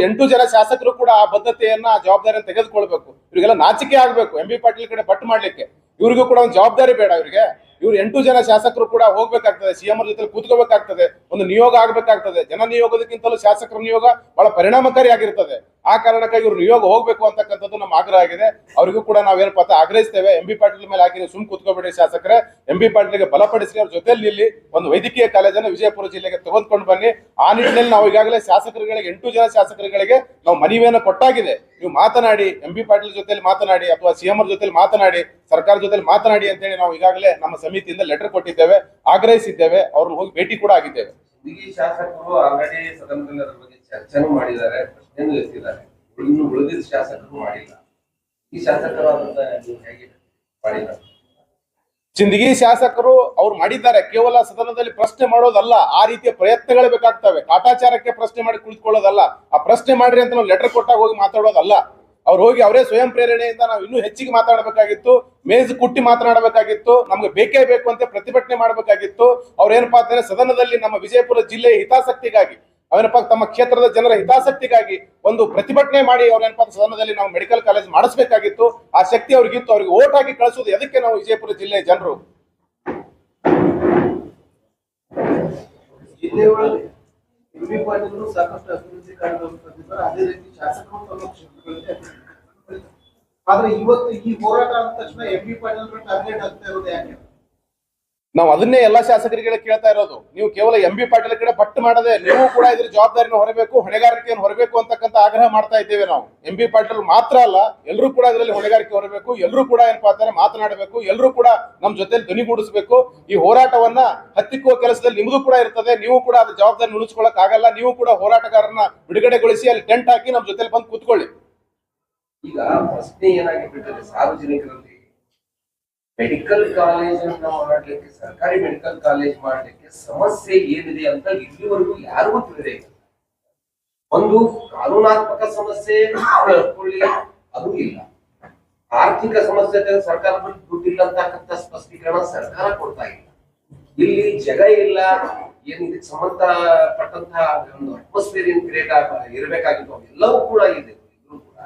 8 ಜನ ಶಾಸಕರು ಕೂಡ ಆ ಬದ್ಧತೆಯನ್ನ, ಆ ಜವಾಬ್ದಾರಿಯನ್ನು ತೆಗೆದುಕೊಳ್ಬೇಕು. ಇವರಿಗೆಲ್ಲ ನಾಚಿಕೆ ಆಗ್ಬೇಕು. ಎಂ.ಬಿ. ಪಾಟೀಲ್ ಕಡೆ ಪಟ್ಟು ಮಾಡ್ಲಿಕ್ಕೆ ಇವ್ರಿಗೂ ಕೂಡ ಒಂದು ಜವಾಬ್ದಾರಿ ಬೇಡ ಇವರಿಗೆ? ಇವ್ರು 8 ಜನ ಶಾಸಕರು ಕೂಡ ಹೋಗ್ಬೇಕಾಗ್ತದೆ, ಸಿಎಂ ಅವ್ರ ಜೊತೆ ಕೂತ್ಕೋಬೇಕಾಗ್ತದೆ, ಒಂದು ನಿಯೋಗ ಆಗ್ಬೇಕಾಗ್ತದೆ. ಜನ ನಿಯೋಗದಕ್ಕಿಂತಲೂ ಶಾಸಕರ ನಿಯೋಗ ಬಹಳ ಪರಿಣಾಮಕಾರಿ ಆಗಿರ್ತದೆ. ಆ ಕಾರಣಕ್ಕಾಗಿ ಇವ್ರು ನಿಯೋಗ ಹೋಗ್ಬೇಕು ಅಂತಕ್ಕಂಥದ್ದು ನಮ್ಮ ಆಗ್ರಹ ಆಗಿದೆ. ಅವರಿಗೂ ಕೂಡ ನಾವೇನಪ್ಪ ಆಗ್ರಹಿಸ್ತೇವೆ, ಎಂ.ಬಿ. ಪಾಟೀಲ್ ಮೇಲೆ ಹಾಕಿ ಸುಮ್ ಕೂತ್ಕೋಬೇಡಿ ಶಾಸಕರೇ, ಎಂ.ಬಿ. ಪಾಟೀಲ್ಗೆ ಬಲಪಡಿಸಿ ಅವ್ರ ಜೊತೆಯಲ್ಲಿ ನಿಲ್ಲಿ, ಒಂದು ವೈದ್ಯಕೀಯ ಕಾಲೇಜನ್ನು ವಿಜಯಪುರ ಜಿಲ್ಲೆಗೆ ತೆಗೆದುಕೊಂಡು ಬನ್ನಿ. ಆ ನಿಟ್ಟಿನಲ್ಲಿ ನಾವು ಈಗಾಗಲೇ ಶಾಸಕರುಗಳಿಗೆ 8 ಜನ ಶಾಸಕರುಗಳಿಗೆ ನಾವು ಮನವಿಯನ್ನು ಕೊಟ್ಟಾಗಿದೆ. ನೀವು ಮಾತನಾಡಿ, ಎಂ.ಬಿ. ಪಾಟೀಲ್ ಜೊತೆಲಿ ಮಾತನಾಡಿ, ಅಥವಾ ಸಿಎಂ ಅವ್ರ ಜೊತೆಲಿ ಮಾತನಾಡಿ, ಸರ್ಕಾರ ಜೊತೆಲಿ ಮಾತನಾಡಿ ಅಂತ ಹೇಳಿ ನಾವು ಈಗಾಗಲೇ ನಮ್ಮ ಸಮಿತಿಯಿಂದ ಲೆಟರ್ ಕೊಟ್ಟಿದ್ದೇವೆ, ಆಗ್ರಹಿಸಿದ್ದೇವೆ. ಅವ್ರನ್ನ ಹೋಗಿ ಭೇಟಿ ಕೂಡ ಆಗಿದ್ದೇವೆ. ಈ ಶಾಸಕರು ಆಲ್ರೆಡಿ ಸದನದಲ್ಲಿ ಅದರ ಬಗ್ಗೆ ಚರ್ಚೆನೂ ಮಾಡಿದ್ದಾರೆ, ಪ್ರಶ್ನೆನೂ ಎತ್ತಿದ್ದಾರೆ. ಇನ್ನು ಉಳಿದಿದ್ದ ಶಾಸಕರು ಮಾಡಿಲ್ಲ. ಈ ಶಾಸಕರು ಅದನ್ನ ಹೇಗೆ ಮಾಡಿಲ್ಲ? ಸಿಂದಗಿ ಶಾಸಕರು ಅವ್ರು ಮಾಡಿದ್ದಾರೆ. ಕೇವಲ ಸದನದಲ್ಲಿ ಪ್ರಶ್ನೆ ಮಾಡೋದಲ್ಲ, ಆ ರೀತಿಯ ಪ್ರಯತ್ನಗಳು ಬೇಕಾಗ್ತವೆ. ಕಾಟಾಚಾರಕ್ಕೆ ಪ್ರಶ್ನೆ ಮಾಡಿ ಕುಳಿತುಕೊಳ್ಳೋದಲ್ಲ. ಆ ಪ್ರಶ್ನೆ ಮಾಡ್ರಿ ಅಂತ ನಾವು ಲೆಟರ್ ಕೊಟ್ಟಾಗ ಹೋಗಿ ಮಾತಾಡೋದಲ್ಲ. ಅವ್ರು ಹೋಗಿ ಅವರೇ ಸ್ವಯಂ ಪ್ರೇರಣೆಯಿಂದ ನಾವು ಇನ್ನೂ ಹೆಚ್ಚಿಗೆ ಮಾತಾಡಬೇಕಾಗಿತ್ತು, ಮೇಜು ಕುಟ್ಟಿ ಮಾತನಾಡಬೇಕಾಗಿತ್ತು, ನಮ್ಗೆ ಬೇಕೇ ಬೇಕು ಅಂತ ಪ್ರತಿಭಟನೆ ಮಾಡಬೇಕಾಗಿತ್ತು. ಅವ್ರೇನಪ್ಪಾ ಅಂತಂದ್ರೆ ಸದನದಲ್ಲಿ ನಮ್ಮ ವಿಜಯಪುರ ಜಿಲ್ಲೆಯ ಹಿತಾಸಕ್ತಿಗಾಗಿ, ಅವರೇನಪ್ಪ ತಮ್ಮ ಕ್ಷೇತ್ರದ ಜನರ ಹಿತಾಸಕ್ತಿಗಾಗಿ ಒಂದು ಪ್ರತಿಭಟನೆ ಮಾಡಿ ಅವ್ರೇನಪ್ಪ ಸದನದಲ್ಲಿ ನಾವು ಮೆಡಿಕಲ್ ಕಾಲೇಜ್ ಮಾಡಿಸ್ಬೇಕಾಗಿತ್ತು. ಆ ಶಕ್ತಿ ಅವ್ರಿಗಿತ್ತು. ಅವ್ರಿಗೆ ಓಟ್ ಹಾಕಿ ಕಳಿಸೋದು ಎದಕ್ಕೆ? ನಾವು ವಿಜಯಪುರ ಜಿಲ್ಲೆಯ ಜನರು. ಜಿಲ್ಲೆಯೊಳಗೆ ಎಂ.ಬಿ. ಪಾಟೀಲ್ ಸಾಕಷ್ಟು ಅಭಿವೃದ್ಧಿ ಕಾರ್ಯಗಳನ್ನು ತಂದಿದ್ದಾರೆ. ಅದೇ ರೀತಿ ಶಾಸಕರು ತಮ್ಮ ಕ್ಷೇತ್ರಗಳಲ್ಲಿ ಆದ್ರೆ ಇವತ್ತು ಈ ಹೋರಾಟ ಆದ ತಕ್ಷಣ ಎಂ.ಬಿ. ಪಾಟೀಲ್ ಟಾರ್ಗೆಟ್ ಆಗ್ತಾ ಇರೋದು ಯಾಕೆ? ನಾವು ಅದನ್ನೇ ಎಲ್ಲಾ ಶಾಸಕರಿಗೆ ಕೇಳ್ತಾ ಇರೋದು. ನೀವು ಕೇವಲ ಎಂ.ಬಿ. ಪಾಟೀಲ್ ಕಡೆ ಪಟ್ಟು ಮಾಡದೆ ನೀವು ಕೂಡ ಇದ್ರ ಜವಾಬ್ದಾರಿನ ಹೊರಬೇಕು, ಹೊಣೆಗಾರಿಕೆಯನ್ನು ಹೊರಬೇಕು ಅಂತಕ್ಕಂಥ ಆಗ್ರಹ ಮಾಡ್ತಾ ಇದ್ದೇವೆ ನಾವು. ಎಂ.ಬಿ. ಪಾಟೀಲ್ ಮಾತ್ರ ಅಲ್ಲ, ಎಲ್ಲರೂ ಕೂಡ ಇದರಲ್ಲಿ ಹೊಣೆಗಾರಿಕೆ ಹೊರಬೇಕು. ಎಲ್ಲರೂ ಕೂಡ ಏನಪ್ಪಾ ಅಂತಾರೆ ಮಾತನಾಡಬೇಕು. ಎಲ್ಲರೂ ಕೂಡ ನಮ್ಮ ಜೊತೆಲಿ ಧ್ವನಿಗೂಡಿಸಬೇಕು. ಈ ಹೋರಾಟವನ್ನ ಹತ್ತಿಕ್ಕುವ ಕೆಲಸದಲ್ಲಿ ನಿಮ್ದು ಕೂಡ ಇರ್ತದೆ. ನೀವು ಕೂಡ ಅದ್ರ ಜವಾಬ್ದಾರಿ ಉಳಿಸ್ಕೊಳಕ್ ಆಗಲ್ಲ. ನೀವು ಕೂಡ ಹೋರಾಟಗಾರರನ್ನ ಬಿಡುಗಡೆಗೊಳಿಸಿ ಅಲ್ಲಿ ಟೆಂಟ್ ಹಾಕಿ ನಮ್ಮ ಜೊತೆಲಿ ಬಂದು ಕೂತ್ಕೊಳ್ಳಿ. ಈಗ ಪ್ರಶ್ನೆ ಏನಾಗಿ ಬಿಟ್ಟಿದೆ ಸಾರ್ವಜನಿಕರಲ್ಲಿ, ಮೆಡಿಕಲ್ ಕಾಲೇಜನ್ನ ಮಾಡ್ಲಿಕ್ಕೆ, ಸರ್ಕಾರಿ ಮೆಡಿಕಲ್ ಕಾಲೇಜ್ ಮಾಡ್ಲಿಕ್ಕೆ ಸಮಸ್ಯೆ ಏನಿದೆ ಅಂತ ಇಲ್ಲಿವರೆಗೂ ಯಾರಿಗೂ ತಿಳಿದಿಲ್ಲ. ಒಂದು ಕಾನೂನಾತ್ಮಕ ಸಮಸ್ಯೆ ಹೇಳ್ಕೊಳ್ಳಿ, ಅದು ಇಲ್ಲ. ಆರ್ಥಿಕ ಸಮಸ್ಯೆ ಸರ್ಕಾರ ದುಡ್ಡಿಲ್ಲ ಅಂತಕ್ಕಂಥ ಸ್ಪಷ್ಟೀಕರಣ ಸರ್ಕಾರ ಕೊಡ್ತಾ ಇಲ್ಲ. ಇಲ್ಲಿ ಜಗ ಇಲ್ಲ, ಏನ್ ಇದಕ್ಕೆ ಸಂಬಂಧಪಟ್ಟಂತಹ ಒಂದು ಅಟ್ಮಾಸ್ಫಿಯರ್ ಏನ್ ಕ್ರಿಯೇಟ್ ಇರಬೇಕಾಗಿತ್ತು ಎಲ್ಲವೂ ಕೂಡ ಇದೆ. ಇದ್ರೂ ಕೂಡ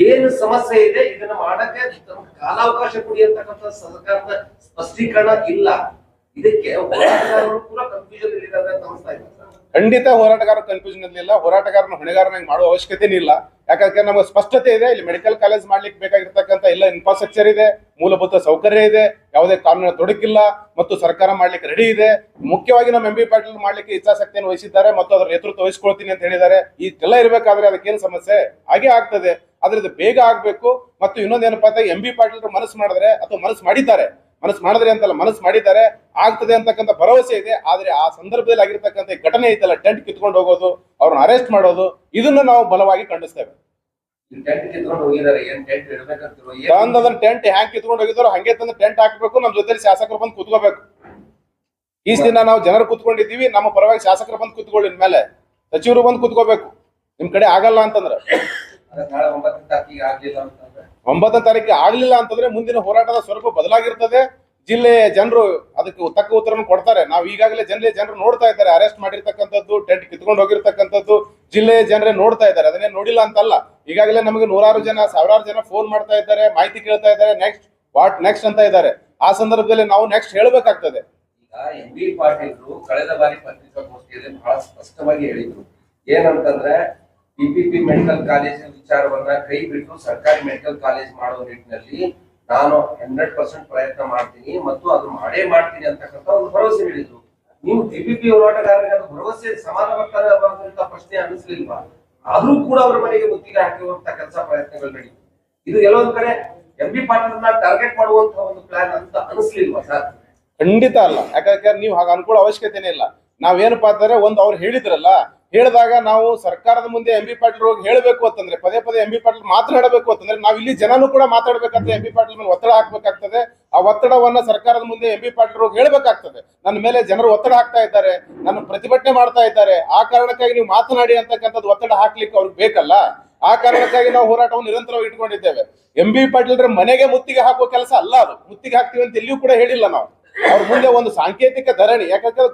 ಏನು ಸಮಸ್ಯೆ ಇದೆ ಇದನ್ನ ಮಾಡಕ್ಕೆ ತಮಗೆ ಕಾಲಾವಕಾಶ ಕೊಡಿ ಅಂತಕ್ಕಂಥ ಸರ್ಕಾರದ ಸ್ಪಷ್ಟೀಕರಣ ಇಲ್ಲ. ಇದಕ್ಕೆ ಹೋರಾಟಗಾರರು ಕೂಡ ಕನ್ಫ್ಯೂಷನ್ ಇದ್ದಾರೆ ಅಂತ ಅನಿಸ್ತಾ ಇದೆ. ಖಂಡಿತ ಹೋರಾಟಗಾರ ಕನ್ಫ್ಯೂಷನ್ ಇರಲಿಲ್ಲ. ಹೋರಾಟಗಾರನ ಹೊಣೆಗಾರನಾಗಿ ಮಾಡುವ ಅವಶ್ಯಕತೆ ಇಲ್ಲ. ಯಾಕಂದ್ರೆ ನಮಗೆ ಸ್ಪಷ್ಟತೆ ಇದೆ. ಇಲ್ಲಿ ಮೆಡಿಕಲ್ ಕಾಲೇಜ್ ಮಾಡ್ಲಿಕ್ಕೆ ಬೇಕಾಗಿರ್ತಕ್ಕಂಥ ಎಲ್ಲ ಇನ್ಫ್ರಾಸ್ಟ್ರಕ್ಚರ್ ಇದೆ, ಮೂಲಭೂತ ಸೌಕರ್ಯ ಇದೆ, ಯಾವುದೇ ಕಾನೂನಿನ ತೊಡಕಿಲ್ಲ ಮತ್ತು ಸರ್ಕಾರ ಮಾಡ್ಲಿಕ್ಕೆ ರೆಡಿ ಇದೆ. ಮುಖ್ಯವಾಗಿ ನಮ್ಮ MB ಪಾಟೀಲ್ ಮಾಡ್ಲಿಕ್ಕೆ ಇಚ್ಛಾಶಕ್ತಿಯನ್ನು ವಹಿಸಿದ್ದಾರೆ ಮತ್ತು ಅದರ ನೇತೃತ್ವ ವಹಿಸ್ಕೊಳ್ತೀನಿ ಅಂತ ಹೇಳಿದ್ದಾರೆ. ಇದೆಲ್ಲ ಇರಬೇಕಾದ್ರೆ ಅದಕ್ಕೇನು ಸಮಸ್ಯೆ ಹಾಗೆ ಆಗ್ತದೆ. ಆದ್ರೆ ಇದು ಬೇಗ ಆಗ್ಬೇಕು. ಮತ್ತು ಇನ್ನೊಂದೇನಪ್ಪಾ ಅಂತ MB ಪಾಟೀಲ್ ಮನಸ್ಸು ಮಾಡಿದ್ರೆ ಅಥವಾ ಮನಸ್ಸು ಮಾಡಿದ್ರೆ ಅಂತಲ್ಲ, ಮನಸ್ಸು ಮಾಡಿದ್ದಾರೆ, ಆಗ್ತದೆ ಅಂತಕ್ಕಂಥ ಭರವಸೆ ಇದೆ. ಆದ್ರೆ ಆ ಸಂದರ್ಭದಲ್ಲಿ ಆಗಿರ್ತಕ್ಕಂಥ ಘಟನೆ ಐತಲ್ಲ, ಟೆಂಟ್ ಕಿತ್ಕೊಂಡು ಹೋಗೋದು, ಅವ್ರನ್ನ ಅರೆಸ್ಟ್ ಮಾಡೋದು, ಇದನ್ನು ನಾವು ಬಲವಾಗಿ ಖಂಡಿಸ್ತೇವೆ. ಅದನ್ನ ಟೆಂಟ್ ಹ್ಯಾಂಗ್ ಕಿತ್ಕೊಂಡು ಹೋಗಿದ್ರು ಹಂಗೆ ತಂದು ಟೆಂಟ್ ಹಾಕ್ಬೇಕು. ನಮ್ಮ ಜೊತೆ ಶಾಸಕರು ಬಂದು ಕುತ್ಕೋಬೇಕು. ಈಸ್ ದಿನ ನಾವು ಜನರು ಕುತ್ಕೊಂಡಿದ್ದೀವಿ, ನಮ್ಮ ಪರವಾಗಿ ಶಾಸಕರು ಬಂದು ಕುತ್ಕೊಳ್ಳಿ, ಇನ್ಮೇಲೆ ಸಚಿವರು ಬಂದು ಕುತ್ಕೋಬೇಕು. ನಿಮ್ ಕಡೆ ಆಗಲ್ಲ ಅಂತಂದ್ರೆ 9ನೇ ತಾರೀಕಿಗೆ ಆಗ್ಲಿಲ್ಲ ಅಂತಂದ್ರೆ ಮುಂದಿನ ಹೋರಾಟದ ಸ್ವರೂಪ ಬದಲಾಗಿರ್ತದೆ. ಜಿಲ್ಲೆಯ ಜನರು ಅದಕ್ಕೆ ತಕ್ಕ ಉತ್ತರವನ್ನು ಕೊಡ್ತಾರೆ. ನಾವು ಈಗಾಗಲೇ ಜನರು ನೋಡ್ತಾ ಇದ್ದಾರೆ, ಅರೆಸ್ಟ್ ಮಾಡಿರ್ತಕ್ಕಂಥದ್ದು, ಟೆಂಟ್ ಕಿತ್ಕೊಂಡು ಹೋಗಿರ್ತಕ್ಕಂಥದ್ದು ಜಿಲ್ಲೆಯ ಜನರೇ ನೋಡ್ತಾ ಇದ್ದಾರೆ. ಅದನ್ನೇ ನೋಡಿಲ್ಲ ಅಂತಲ್ಲ. ಈಗಾಗಲೇ ನಮಗೆ ನೂರಾರು ಜನ, ಸಾವಿರಾರು ಜನ ಫೋನ್ ಮಾಡ್ತಾ ಇದ್ದಾರೆ, ಮಾಹಿತಿ ಕೇಳ್ತಾ ಇದ್ದಾರೆ, ನೆಕ್ಸ್ಟ್ ಅಂತ ಇದ್ದಾರೆ. ಆ ಸಂದರ್ಭದಲ್ಲಿ ನಾವು ನೆಕ್ಸ್ಟ್ ಹೇಳ್ಬೇಕಾಗ್ತದೆ. ಈಗ MB ಪಾಟೀಲ್ರು ಕಳೆದ ಬಾರಿ ಪತ್ರಿಕಾಗೋಷ್ಠಿಯಲ್ಲಿ ಬಹಳ ಸ್ಪಷ್ಟವಾಗಿ ಹೇಳಿದ್ರು. ಏನಂತಂದ್ರೆ PPP ಮೆಡಿಕಲ್ ಕಾಲೇಜ್ ವಿಚಾರವನ್ನ ಕೈ ಬಿಟ್ಟು ಸರ್ಕಾರಿ ಮೆಡಿಕಲ್ ಕಾಲೇಜ್ ಮಾಡೋ ನಿಟ್ಟಿನಲ್ಲಿ ನಾನು 100% ಪ್ರಯತ್ನ ಮಾಡ್ತೀನಿ ಮತ್ತು ಅದು ಮಾಡೇ ಮಾಡ್ತೀನಿ ಅಂತಕ್ಕಂಥ ಒಂದು ಭರವಸೆ ನೀಡಿದ್ರು. ನೀವು PPP ಹೋರಾಟಗಾರರಿಗೆ ಅದು ಭರವಸೆ ಸಮಾನವಾದಂತ ಪ್ರಶ್ನೆ ಅನಿಸ್ಲಿಲ್ವಾ? ಆದ್ರೂ ಕೂಡ ಅವ್ರ ಮನೆಗೆ ಮುತ್ತಿಗೆ ಹಾಕಿರುವಂತ ಕೆಲಸ ಪ್ರಯತ್ನಗಳು ನಡೀತು. ಇದು ಎಲ್ಲೊಂದ್ ಕಡೆ MB ಪಾಟೀಲ್ನ ಟಾರ್ಗೆಟ್ ಮಾಡುವಂತಹ ಒಂದು ಪ್ಲಾನ್ ಅಂತ ಅನಿಸ್ಲಿಲ್ವಾ ಸರ್? ಖಂಡಿತ ಅಲ್ಲ. ಯಾಕಂದ್ರೆ ನೀವು ಹಾಗೆ ಅನ್ಕೊಳ್ಳೋ ಅವಶ್ಯಕತೆನೇ ಇಲ್ಲ. ನಾವೇನಪ್ಪಾ ಅಂತಂದ್ರೆ ಒಂದು ಅವ್ರು ಹೇಳಿದ್ರಲ್ಲ, ಹೇಳಿದಾಗ ನಾವು ಸರ್ಕಾರದ ಮುಂದೆ MB ಪಾಟೀಲ್ ಹೋಗಿ ಹೇಳಬೇಕು ಅಂತಂದ್ರೆ, ಪದೇ MB ಪಾಟೀಲ್ ಮಾತನಾಡಬೇಕು ಅಂತಂದ್ರೆ ನಾವು ಇಲ್ಲಿ ಜನನು ಕೂಡ ಮಾತಾಡ್ಬೇಕಂತ MB ಪಾಟೀಲ್ ಮೇಲೆ ಒತ್ತಡ ಹಾಕ್ಬೇಕಾಗ್ತದೆ. ಆ ಒತ್ತಡವನ್ನ ಸರ್ಕಾರದ ಮುಂದೆ MB ಪಾಟೀಲ್ ಹೋಗಿ ಹೇಳ್ಬೇಕಾಗ್ತದೆ. ನನ್ನ ಮೇಲೆ ಜನರು ಒತ್ತಡ ಹಾಕ್ತಾ ಇದ್ದಾರೆ, ನನ್ನ ಪ್ರತಿಭಟನೆ ಮಾಡ್ತಾ ಇದ್ದಾರೆ, ಆ ಕಾರಣಕ್ಕಾಗಿ ನೀವು ಮಾತನಾಡಿ ಅಂತಕ್ಕಂಥದ್ದು ಒತ್ತಡ ಹಾಕ್ಲಿಕ್ಕೆ ಅವ್ರಿಗೆ ಬೇಕಲ್ಲ. ಆ ಕಾರಣಕ್ಕಾಗಿ ನಾವು ಹೋರಾಟವನ್ನು ನಿರಂತರವಾಗಿ ಇಟ್ಕೊಂಡಿದ್ದೇವೆ. MB ಪಾಟೀಲ್ರ ಮನೆಗೆ ಮುತ್ತಿಗೆ ಹಾಕುವ ಕೆಲಸ ಅಲ್ಲ ಅದು. ಮುತ್ತಿಗೆ ಹಾಕ್ತೀವಿ ಅಂತ ಎಲ್ಲಿಯೂ ಕೂಡ ಹೇಳಿಲ್ಲ ನಾವು. ಅವ್ರ ಮುಂದೆ ಒಂದು ಸಾಂಕೇತಿಕ ಧರಣಿ, ಯಾಕಂದ್ರೆ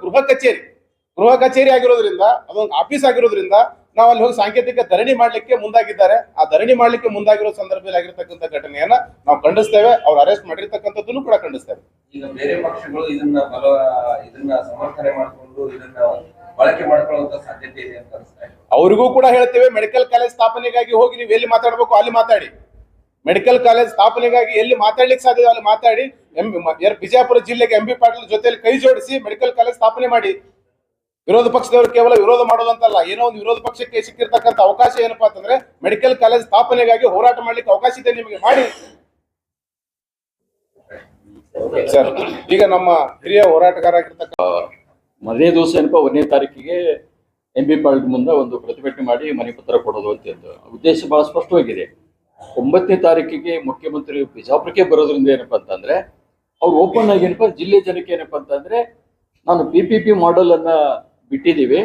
ಗೃಹ ಕಚೇರಿ ಆಗಿರೋದ್ರಿಂದ, ಅದೊಂದು ಆಫೀಸ್ ಆಗಿರೋದ್ರಿಂದ ನಾವು ಅಲ್ಲಿ ಹೋಗಿ ಸಾಂಕೇತಿಕ ಧರಣಿ ಮಾಡ್ಲಿಕ್ಕೆ ಮುಂದಾಗಿದ್ದಾರೆ. ಆ ಧರಣಿ ಮಾಡ್ಲಿಕ್ಕೆ ಮುಂದಾಗಿರೋ ಸಂದರ್ಭದಲ್ಲಿ ಆಗಿರ್ತಕ್ಕಂಥ ಘಟನೆಯನ್ನ ನಾವು ಖಂಡಿಸ್ತೇವೆ. ಅವ್ರು ಅರೆಸ್ಟ್ ಮಾಡಿರ್ತಕ್ಕಂಥದ್ದನ್ನು ಕೂಡ ಖಂಡಿಸ್ತೇವೆ. ಈಗ ಬೇರೆ ಪಕ್ಷಗಳು ಇದನ್ನ ಸಮರ್ಥನೆ ಮಾಡಿಕೊಂಡು ಇದನ್ನ ಬಳಕೆ ಮಾಡ್ಕೊಳ್ಳುವಂತ ಸಾಧ್ಯತೆ ಇದೆ ಅಂತ ಅನಿಸ್ತಾ ಇದೆ. ಅವ್ರಿಗೂ ಕೂಡ ಹೇಳ್ತೇವೆ, ಮೆಡಿಕಲ್ ಕಾಲೇಜ್ ಸ್ಥಾಪನೆಗಾಗಿ ಹೋಗಿ ನೀವು ಎಲ್ಲಿ ಮಾತಾಡ್ಬೇಕು ಅಲ್ಲಿ ಮಾತಾಡಿ. ಮೆಡಿಕಲ್ ಕಾಲೇಜ್ ಸ್ಥಾಪನೆಗಾಗಿ ಎಲ್ಲಿ ಮಾತಾಡ್ಲಿಕ್ಕೆ ಸಾಧ್ಯ ಅಲ್ಲಿ ಮಾತಾಡಿ. ಬಿಜಾಪುರ ಜಿಲ್ಲೆಗೆ MB ಪಾಟೀಲ್ ಜೊತೆಯಲ್ಲಿ ಕೈ ಜೋಡಿಸಿ ಮೆಡಿಕಲ್ ಕಾಲೇಜ್ ಸ್ಥಾಪನೆ ಮಾಡಿ. ವಿರೋಧ ಪಕ್ಷದವರು ಕೇವಲ ವಿರೋಧ ಮಾಡೋದಂತಲ್ಲ, ಏನೋ ಒಂದು ವಿರೋಧ ಪಕ್ಷಕ್ಕೆ ಸಿಕ್ಕಿರ್ತಕ್ಕಂಥ ಅವಕಾಶ ಏನಪ್ಪಾ ಅಂತಂದ್ರೆ ಮೆಡಿಕಲ್ ಕಾಲೇಜ್ ಸ್ಥಾಪನೆಗಾಗಿ ಹೋರಾಟ ಮಾಡ್ಲಿಕ್ಕೆ ಅವಕಾಶ ಇದೆ, ನಿಮಗೆ ಮಾಡಿ ಸರ್. ಈಗ ನಮ್ಮ ಹಿರಿಯ ಹೋರಾಟಗಾರ ಆಗಿರ್ತಕ್ಕ ಮೊದಲನೇ ದಿವಸ ಏನಪ್ಪ 1ನೇ ತಾರೀಕಿಗೆ MB ಪಾಟೀಲ್ ಮುಂದೆ ಒಂದು ಪ್ರತಿಭಟನೆ ಮಾಡಿ ಮನೆ ಪತ್ರ ಕೊಡೋದು ಅಂತ ಉದ್ದೇಶ ಬಹಳ ಸ್ಪಷ್ಟವಾಗಿದೆ. 9ನೇ ತಾರೀಕಿಗೆ ಮುಖ್ಯಮಂತ್ರಿ ಬಿಜಾಪುರಕ್ಕೆ ಬರೋದ್ರಿಂದ ಏನಪ್ಪಾ ಅಂತಂದ್ರೆ ಅವ್ರು ಓಪನ್ ಆಗಿ ಏನಪ್ಪಾ ಜಿಲ್ಲೆ ಜನಕ್ಕೆ ಏನಪ್ಪಾ ಅಂತಂದ್ರೆ ನಾನು PPP ಮಾಡೆಲ್ ಅನ್ನ ಬಿಟ್ಟಿದ್ದೀವಿ,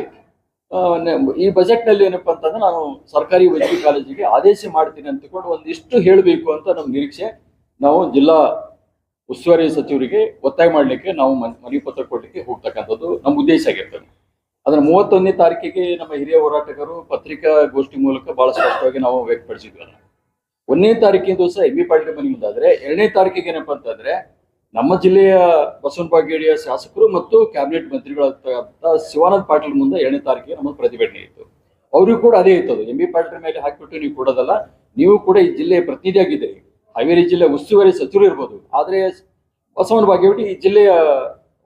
ಈ ಬಜೆಟ್ ನಲ್ಲಿ ಏನಪ್ಪಾ ಅಂತಂದ್ರೆ ನಾನು ಸರ್ಕಾರಿ ವೈದ್ಯಕೀಯ ಕಾಲೇಜಿಗೆ ಆದೇಶ ಮಾಡ್ತೀನಿ ಅಂತಕೊಂಡು ಒಂದಿಷ್ಟು ಹೇಳಬೇಕು ಅಂತ ನಮ್ಮ ನಿರೀಕ್ಷೆ. ನಾವು ಜಿಲ್ಲಾ ಉಸ್ತುವಾರಿ ಸಚಿವರಿಗೆ ಒತ್ತಾಯ ಮಾಡ್ಲಿಕ್ಕೆ ನಾವು ಮನವಿ ಪತ್ರ ಕೊಡ್ಲಿಕ್ಕೆ ಹೋಗ್ತಕ್ಕಂಥದ್ದು ನಮ್ಮ ಉದ್ದೇಶ ಆಗಿರ್ತದೆ. ಅದನ್ನ 31ನೇ ತಾರೀಕಿಗೆ ನಮ್ಮ ಹಿರಿಯ ಹೋರಾಟಗಾರರು ಪತ್ರಿಕಾಗೋಷ್ಠಿ ಮೂಲಕ ಬಹಳ ಸ್ಪಷ್ಟವಾಗಿ ನಾವು ವ್ಯಕ್ತಪಡಿಸಿದ್ವಿ. 1ನೇ ತಾರೀಕಿನ ದಿವಸ MB ಪಾಟೀಲ್ ಮನೆ ಮುಂದಾದ್ರೆ 2ನೇ ತಾರೀಕಿಗೆ ಏನಪ್ಪಾ ಅಂತಂದ್ರೆ ನಮ್ಮ ಜಿಲ್ಲೆಯ ಬಸವನ ಬಾಗೇಡಿಯ ಶಾಸಕರು ಮತ್ತು ಕ್ಯಾಬಿನೆಟ್ ಮಂತ್ರಿಗಳಾದ ಶಿವಾನಂದ ಪಾಟೀಲ್ ಮುಂದೆ 2ನೇ ತಾರೀಕಿಗೆ ನಮ್ಮ ಪ್ರತಿಭಟನೆ ಇತ್ತು. ಅವ್ರಿಗೂ ಕೂಡ ಅದೇ ಇತ್ತು, MB ಪಾಟೀಲ್ ಮೇಲೆ ಹಾಕಿಬಿಟ್ಟು ನೀವು ಕೊಡೋದಲ್ಲ, ನೀವು ಕೂಡ ಈ ಜಿಲ್ಲೆಯ ಪ್ರತಿನಿಧಿ ಆಗಿದ್ದೀರಿ, ಹಾವೇರಿ ಜಿಲ್ಲೆ ಉಸ್ತುವಾರಿ ಸಚಿವರು ಇರ್ಬೋದು, ಆದ್ರೆ ಬಸವನ ಬಾಗೇವಾಡಿ ಈ ಜಿಲ್ಲೆಯ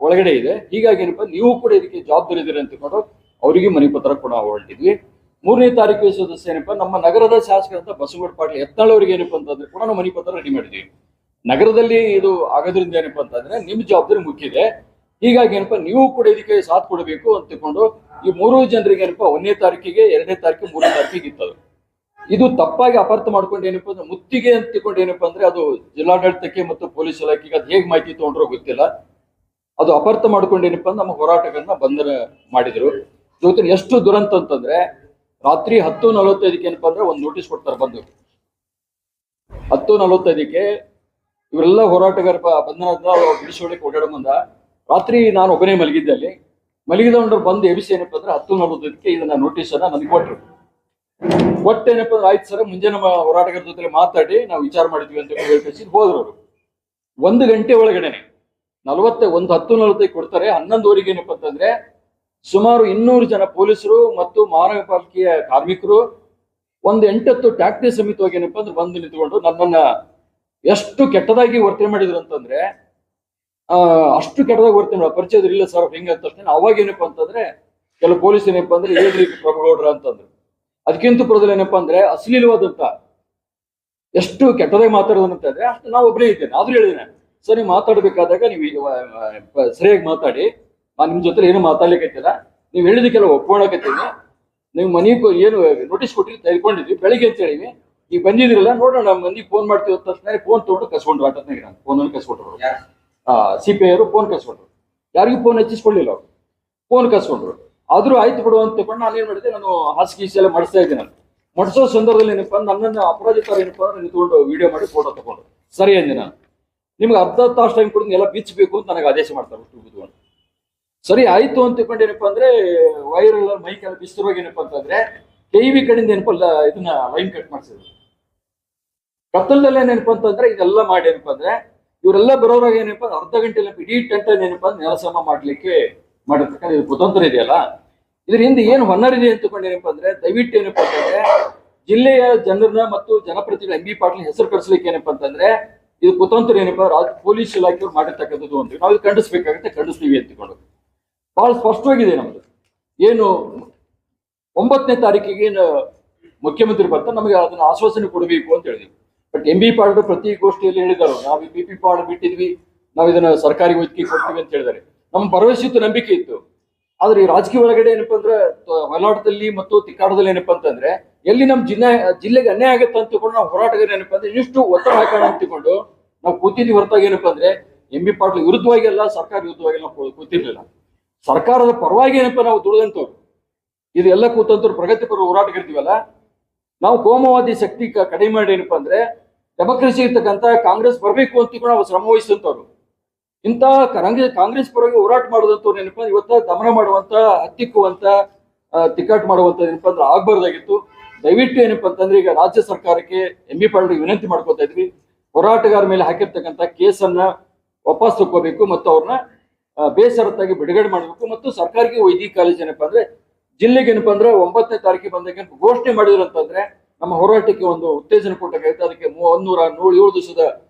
ಒಳಗಡೆ ಇದೆ. ಹೀಗಾಗಿ ಏನಪ್ಪಾ ನೀವು ಕೂಡ ಇದಕ್ಕೆ ಜವಾಬ್ದಾರಿ ಇದ್ದೀರಿ ಅಂತಕೊಂಡು ಅವರಿಗೆ ಮನವಿ ಪತ್ರ ಕೂಡ ಹೊರಟಿದ್ವಿ. 3ನೇ ತಾರೀಕು ಸದಸ್ಯ ಏನಪ್ಪಾ ನಮ್ಮ ನಗರದ ಶಾಸಕರಂತ ಬಸವಗೌಡ ಪಾಟೀಲ್ ಯತ್ನಾಳ್ ಅವರಿಗೆ ಏನಪ್ಪಾ ಅಂತಂದ್ರೆ ಕೂಡ ನಾವು ಮನವಿ ಪತ್ರ ರೆಡಿ ಮಾಡಿದ್ವಿ. ನಗರದಲ್ಲಿ ಇದು ಆಗೋದ್ರಿಂದ ಏನಪ್ಪಾ ಅಂತಂದ್ರೆ ನಿಮ್ ಜವಾಬ್ದಾರಿ ಮುಖ್ಯ ಇದೆ, ಹೀಗಾಗಿ ಏನಪ್ಪಾ ನೀವು ಕೂಡ ಇದಕ್ಕೆ ಸಾಥ್ ಕೊಡಬೇಕು ಅಂತ ತಿಳ್ಕೊಂಡು ಈ 3 ಜನರಿಗೆ ಏನಪ್ಪಾ 1ನೇ ತಾರೀಕಿಗೆ 2ನೇ ತಾರೀಕು 3ನೇ ತಾರೀಕಿಗೆ ಇತ್ತದು. ಇದು ತಪ್ಪಾಗಿ ಅಪಾರ್ಥ ಮಾಡ್ಕೊಂಡು ಏನಪ್ಪ ಅಂದ್ರೆ ಮುತ್ತಿಗೆ ಅಂತ ತಿಳ್ಕೊಂಡು ಏನಪ್ಪ ಅಂದ್ರೆ ಅದು ಜಿಲ್ಲಾಡಳಿತಕ್ಕೆ ಮತ್ತು ಪೊಲೀಸ್ ಇಲಾಖೆಗೆ ಅದು ಹೇಗೆ ಮಾಹಿತಿ ತಗೊಂಡ್ರೋ ಗೊತ್ತಿಲ್ಲ. ಅದು ಅಪಾರ್ಥ ಮಾಡ್ಕೊಂಡು ಏನಪ್ಪ ಅಂದ್ರೆ ನಮ್ಮ ಹೋರಾಟಗಳನ್ನ ಬಂಧನ ಮಾಡಿದ್ರು. ಜೊತೆ ಎಷ್ಟು ದುರಂತ ಅಂತಂದ್ರೆ ರಾತ್ರಿ 10:45 ಏನಪ್ಪ ಅಂದ್ರೆ ಒಂದು ನೋಟಿಸ್ ಕೊಡ್ತಾರೆ. ಬಂದು 10:45 ಇವರೆಲ್ಲ ಹೋರಾಟಗಾರ ಬಂಧನದ ಬಿಡಿಸೋಳಕ್ಕೆ ಓಡಾಡೋ ಮುಂದ ರಾತ್ರಿ ನಾನು ಒಬ್ಬನೇ ಮಲಗಿದ್ದೆ. ಅಲ್ಲಿ ಮಲಗಿದವರು ಬಂದು ಎಬಿಸಿ ಏನಪ್ಪ ಅಂದ್ರೆ 10:45 ಇದನ್ನ ನೋಟಿಸ್ ಅನ್ನ ನನಗೆ ಕೊಟ್ಟರು. ಏನಪ್ಪ ಅಂದ್ರೆ ಆಯ್ತು ಸರ್, ಮುಂಜಾನೆ ನಮ್ಮ ಹೋರಾಟಗಾರ ಜೊತೆ ಮಾತಾಡಿ ನಾವು ವಿಚಾರ ಮಾಡಿದ್ವಿ ಅಂತ ಹೇಳ್ಕೇಸಿ ಹೋದ್ರು. ಅವರು 1 ಗಂಟೆ ಒಳಗಡೆನೆ 10:45 ಕೊಡ್ತಾರೆ. 11:00 ಏನಪ್ಪ ಅಂತಂದ್ರೆ ಸುಮಾರು 200 ಜನ ಪೊಲೀಸರು ಮತ್ತು ಮಹಾನಗರ ಪಾಲಿಕೆಯ ಕಾರ್ಮಿಕರು 8-10 ಟ್ಯಾಕ್ಸಿ ಸಮೇತವಾಗಿ ಏನಪ್ಪ ಅಂದ್ರೆ ಬಂದು ನಿಂತ್ಕೊಂಡು ನನ್ನನ್ನ ಎಷ್ಟು ಕೆಟ್ಟದಾಗಿ ವರ್ತನೆ ಮಾಡಿದ್ರು ಅಂತಂದ್ರೆ ಅಷ್ಟು ಕೆಟ್ಟದಾಗಿ ವರ್ತನೆ ಮಾಡಿ ಪರಿಚಯದ್ರು ಇಲ್ಲ ಸರ್ ಹೆಂಗ ಅಂತ ತಕ್ಷಣ ಅವಾಗ ಏನಪ್ಪ ಅಂತಂದ್ರೆ ಕೆಲವು ಪೊಲೀಸ್ ಏನಪ್ಪ ಅಂದ್ರೆ ಹೇಳ್ರಿ ಪ್ರಭುಗೌಡ್ರ ಅಂತಂದ್ರು. ಅದಕ್ಕಿಂತ ಪುರದಲ್ಲಿ ಏನಪ್ಪಾ ಅಂದ್ರೆ ಅಶ್ಲೀಲವಾದಂತ ಎಷ್ಟು ಕೆಟ್ಟದಾಗಿ ಮಾತಾಡೋದಂತಂದ್ರೆ ಅಷ್ಟು ನಾವು ಒಬ್ಬರೇ ಇದ್ದೇನೆ. ಆದ್ರೂ ಹೇಳಿದ್ದೇನೆ ಸರ್, ನೀವು ಮಾತಾಡ್ಬೇಕಾದಾಗ ನೀವು ಸರಿಯಾಗಿ ಮಾತಾಡಿ, ನಾನು ನಿಮ್ ಜೊತೆ ಏನು ಮಾತಾಡ್ಲಿಕ್ಕೈತಿಲ್ಲ, ನೀವು ಹೇಳಿದಕ್ಕೆಲ್ಲ ಒಪ್ಕೊಳಕತ್ತೀನಿ, ನೀವು ಮನೆಗೆ ಏನು ನೋಟಿಸ್ ಕೊಟ್ಟಿರಿ ತೆಗೆದುಕೊಂಡಿದ್ವಿ ಬೆಳಿಗ್ಗೆ ಅಂತ ಹೇಳಿವಿ, ಈಗ ಬಂದಿದ್ರಲ್ಲ ನೋಡೋಣ ನಮ್ಮ ಮಂದಿಗೆ ಫೋನ್ ಮಾಡ್ತೀವಿ ಅಂತ ತಕ್ಷಣ ಫೋನ್ ತಗೊಂಡು ಕಸ್ಕೊಂಡ್ರು. ಆಟತ್ನಾಗ ನಾನು ಫೋನ್ ಕಸ್ಕೊಂಡ್ರು. CPI ಅವರು ಫೋನ್ ಕಸ್ಕೊಂಡ್ರು. ಯಾರಿಗೂ ಫೋನ್ ಹಚ್ಚಿಸ್ಕೊಳ್ಳಿಲ್ಲ, ಅವ್ರು ಫೋನ್ ಕಸ್ಕೊಂಡ್ರು. ಆದ್ರೂ ಆಯ್ತು ಬಿಡು ಅಂತ ತಗೊಂಡು ನಾನು ಏನ್ ಮಾಡಿದೆ, ನಾನು ಹಾಸಿಗೆ ಎಲ್ಲ ಮಾಡಿಸ್ತಾ ಇದ್ದೀನಿ. ನಾನು ಮಾಡಿಸೋ ಸಂದರ್ಭದಲ್ಲಿ ಏನಪ್ಪಾ ನನ್ನನ್ನು ಅಪರಾಧಿಕಾರ ಏನಪ್ಪಾ ಅಂದ್ರೆ ನಿಂತ್ಕೊಂಡು ವಿಡಿಯೋ ಮಾಡಿ ಫೋಟೋ ತಗೊಂಡು ಸರಿ ಅಂದೆ. ನಾನು ನಿಮ್ಗೆ ಅರ್ಧ ತಾಸು ಟೈಮ್ ಕೊಡಿ ಎಲ್ಲ ಬಿಚ್ಚಬೇಕು ಅಂತ ನನಗೆ ಆದೇಶ ಮಾಡ್ತಾರೆ. ಬುದ್ಧಿವಂತ ಸರಿ ಆಯ್ತು ಅಂತ ತಿಳ್ಕೊಂಡು ಏನಪ್ಪಾ ಅಂದ್ರೆ ವೈರಲ್ ಮೈಕ್ ಎಲ್ಲ ಬಿಸ್ತಿರುವಾಗ ಏನಪ್ಪಾ ಅಂತಂದ್ರೆ KV ಕಡೆಯಿಂದ ಏನಪ್ಪ ಇದನ್ನ ಲೈನ್ ಕಟ್ ಮಾಡಿಸಿದ್ರು. ಕತ್ತಲದಲ್ಲೇ ಏನಪ್ಪಾ ಅಂತಂದ್ರೆ ಇದೆಲ್ಲ ಮಾಡಿ ಏನಪ್ಪಾ ಅಂದ್ರೆ ಇವರೆಲ್ಲ ಬರೋರಾಗ ಏನಪ್ಪಾ ಅರ್ಧ ಗಂಟೆ ಇಡೀ ಟೆಂಟ್ ಏನಪ್ಪಾ ನೆಲಸಮ ಮಾಡ್ಲಿಕ್ಕೆ ಮಾಡಿರ್ತಕ್ಕಂಥ ಇದು ಕುತಂತ್ರ ಇದೆಯಲ್ಲ, ಇದರಿಂದ ಏನು ಹೊನ್ನರಿದೆ ಅಂತ ತಿಳ್ಕೊಂಡು ಏನಪ್ಪಾ ಅಂದ್ರೆ ದಯವಿಟ್ಟು ಏನಪ್ಪಾ ಅಂತಂದ್ರೆ ಜಿಲ್ಲೆಯ ಜನರನ್ನ ಮತ್ತು ಜನಪ್ರತಿನಿಧಿಗಳ MB ಪಾಟೀಲ್ ಹೆಸರು ಕಳಿಸ್ಲಿಕ್ಕೆ ಏನಪ್ಪಾ ಅಂತಂದ್ರೆ ಇದು ಕುತಂತ್ರ ಏನಪ್ಪಾ ಪೊಲೀಸ್ ಇಲಾಖೆಯವ್ರು ಮಾಡಿರ್ತಕ್ಕಂಥದ್ದು ಅಂತ ನಾವು ಇದು ಖಂಡಿಸ್ಬೇಕಾಗುತ್ತೆ, ಖಂಡಿಸ್ತೀವಿ ಅಂತಕೊಂಡು ಬಹಳ ಸ್ಪಷ್ಟವಾಗಿದೆ. ನಮ್ದು ಏನು 9ನೇ ತಾರೀಕಿಗೆ ಮುಖ್ಯಮಂತ್ರಿ ಬರ್ತಾರೆ, ನಮಗೆ ಅದನ್ನ ಆಶ್ವಾಸನೆ ಕೊಡಬೇಕು ಅಂತ ಹೇಳಿದ್ವಿ. ಬಟ್ MB ಪಾಟೀಲ್ ಪ್ರತಿ ಗೋಷ್ಠಿಯಲ್ಲಿ ಹೇಳಿದರು ನಾವು PP ಪಾಡ್ ಬಿಟ್ಟಿದ್ವಿ, ನಾವು ಇದನ್ನ ಸರ್ಕಾರಿ ವೈದ್ಯಕೀಯ ಕೊಡ್ತೀವಿ ಅಂತ ಹೇಳಿದ್ದಾರೆ. ನಮ್ಮ ಭರವಸೆ ಇತ್ತು, ನಂಬಿಕೆ ಇತ್ತು. ಆದ್ರೆ ಈ ರಾಜಕೀಯ ಒಳಗಡೆ ಏನಪ್ಪಾ ಅಂದ್ರೆ ಹೊಲಾಟದಲ್ಲಿ ಮತ್ತು ತಿಕ್ಕಾಟದಲ್ಲಿ ಏನಪ್ಪಾ ಅಂತಂದ್ರೆ ಎಲ್ಲಿ ನಮ್ಮ ಜಿಲ್ಲೆಗೆ ಅನ್ಯಾಯ ಆಗತ್ತೆ ಅಂತ ತಿಳ್ಕೊಂಡು ನಾವು ಹೋರಾಟಗಾರ ಏನಪ್ಪಾ ಅಂದ್ರೆ ಇಷ್ಟು ಒತ್ತಡ ಹಾಕೋಣ ಅಂತ ತಿಳ್ಕೊಂಡು ನಾವು ಕೂತಿದ್ವಿ. ಹೊರತಾಗ ಏನಪ್ಪಾ ಅಂದ್ರೆ MB ಪಾಟೀಲ್ ವಿರುದ್ಧವಾಗಿ ಅಲ್ಲ, ಸರ್ಕಾರ ವಿರುದ್ಧವಾಗಿ ನಾವು ಕೂತಿರ್ಲಿಲ್ಲ. ಸರ್ಕಾರದ ಪರವಾಗಿ ಏನಪ್ಪಾ ನಾವು ದುಡಿದಂತವ್ರು. ಇದು ಎಲ್ಲ ಕೂತಂತವ್ರು ಪ್ರಗತಿಪರ ಹೋರಾಟಗಾರ್ತೀವಲ್ಲ, ನಾವು ಕೋಮವಾದಿ ಶಕ್ತಿ ಕಡಿಮೆ ಮಾಡಿ ಏನಪ್ಪಾ ಅಂದ್ರೆ ಡೆಮೋಕ್ರಸಿ ಇರ್ತಕ್ಕಂಥ ಕಾಂಗ್ರೆಸ್ ಬರಬೇಕು ಅಂತ ತಿಳ್ಕೊಂಡು ನಾವು ಶ್ರಮ ವಹಿಸಿದಂತವ್ರು. ಇಂಥ ಕಾಂಗ್ರೆಸ್ ಪರವಾಗಿ ಹೋರಾಟ ಮಾಡೋದಂತವ್ರು ಏನಪ್ಪಾ ಇವತ್ತ ದಮನ ಮಾಡುವಂತ, ಹತ್ತಿಕ್ಕುವಂತ, ತಿಕ್ಕಾಟ್ ಮಾಡುವಂತ ಏನಪ್ಪಾ ಅಂದ್ರೆ ಆಗ್ಬಾರ್ದಾಗಿತ್ತು. ದಯವಿಟ್ಟು ಏನಪ್ಪಾ ಅಂತಂದ್ರೆ ಈಗ ರಾಜ್ಯ ಸರ್ಕಾರಕ್ಕೆ MB ಪಾಟೀಲ್ ವಿನಂತಿ ಮಾಡ್ಕೊತಾ ಇದ್ವಿ, ಹೋರಾಟಗಾರ ಮೇಲೆ ಹಾಕಿರ್ತಕ್ಕಂಥ ಕೇಸನ್ನ ವಾಪಸ್ ತಗೋಬೇಕು ಮತ್ತು ಅವ್ರನ್ನ ಬೇಷರತ್ತಾಗಿ ಬಿಡುಗಡೆ ಮಾಡಬೇಕು. ಮತ್ತು ಸರ್ಕಾರಿ ವೈದ್ಯಕೀಯ ಕಾಲೇಜ್ ಏನಪ್ಪಾ ಅಂದ್ರೆ ಜಿಲ್ಲೆಗೆ ಏನಪ್ಪಾ ಅಂದ್ರೆ 9ನೇ ತಾರೀಕಿಗೆ ಬಂದಾಗ ಘೋಷಣೆ ಮಾಡಿದ್ರು ಅಂತಂದ್ರೆ ನಮ್ಮ ಹೋರಾಟಕ್ಕೆ ಒಂದು ಉತ್ತೇಜನ ಕೊಟ್ಟಾಗುತ್ತೆ. ಅದಕ್ಕೆ 107 ದಿವಸದ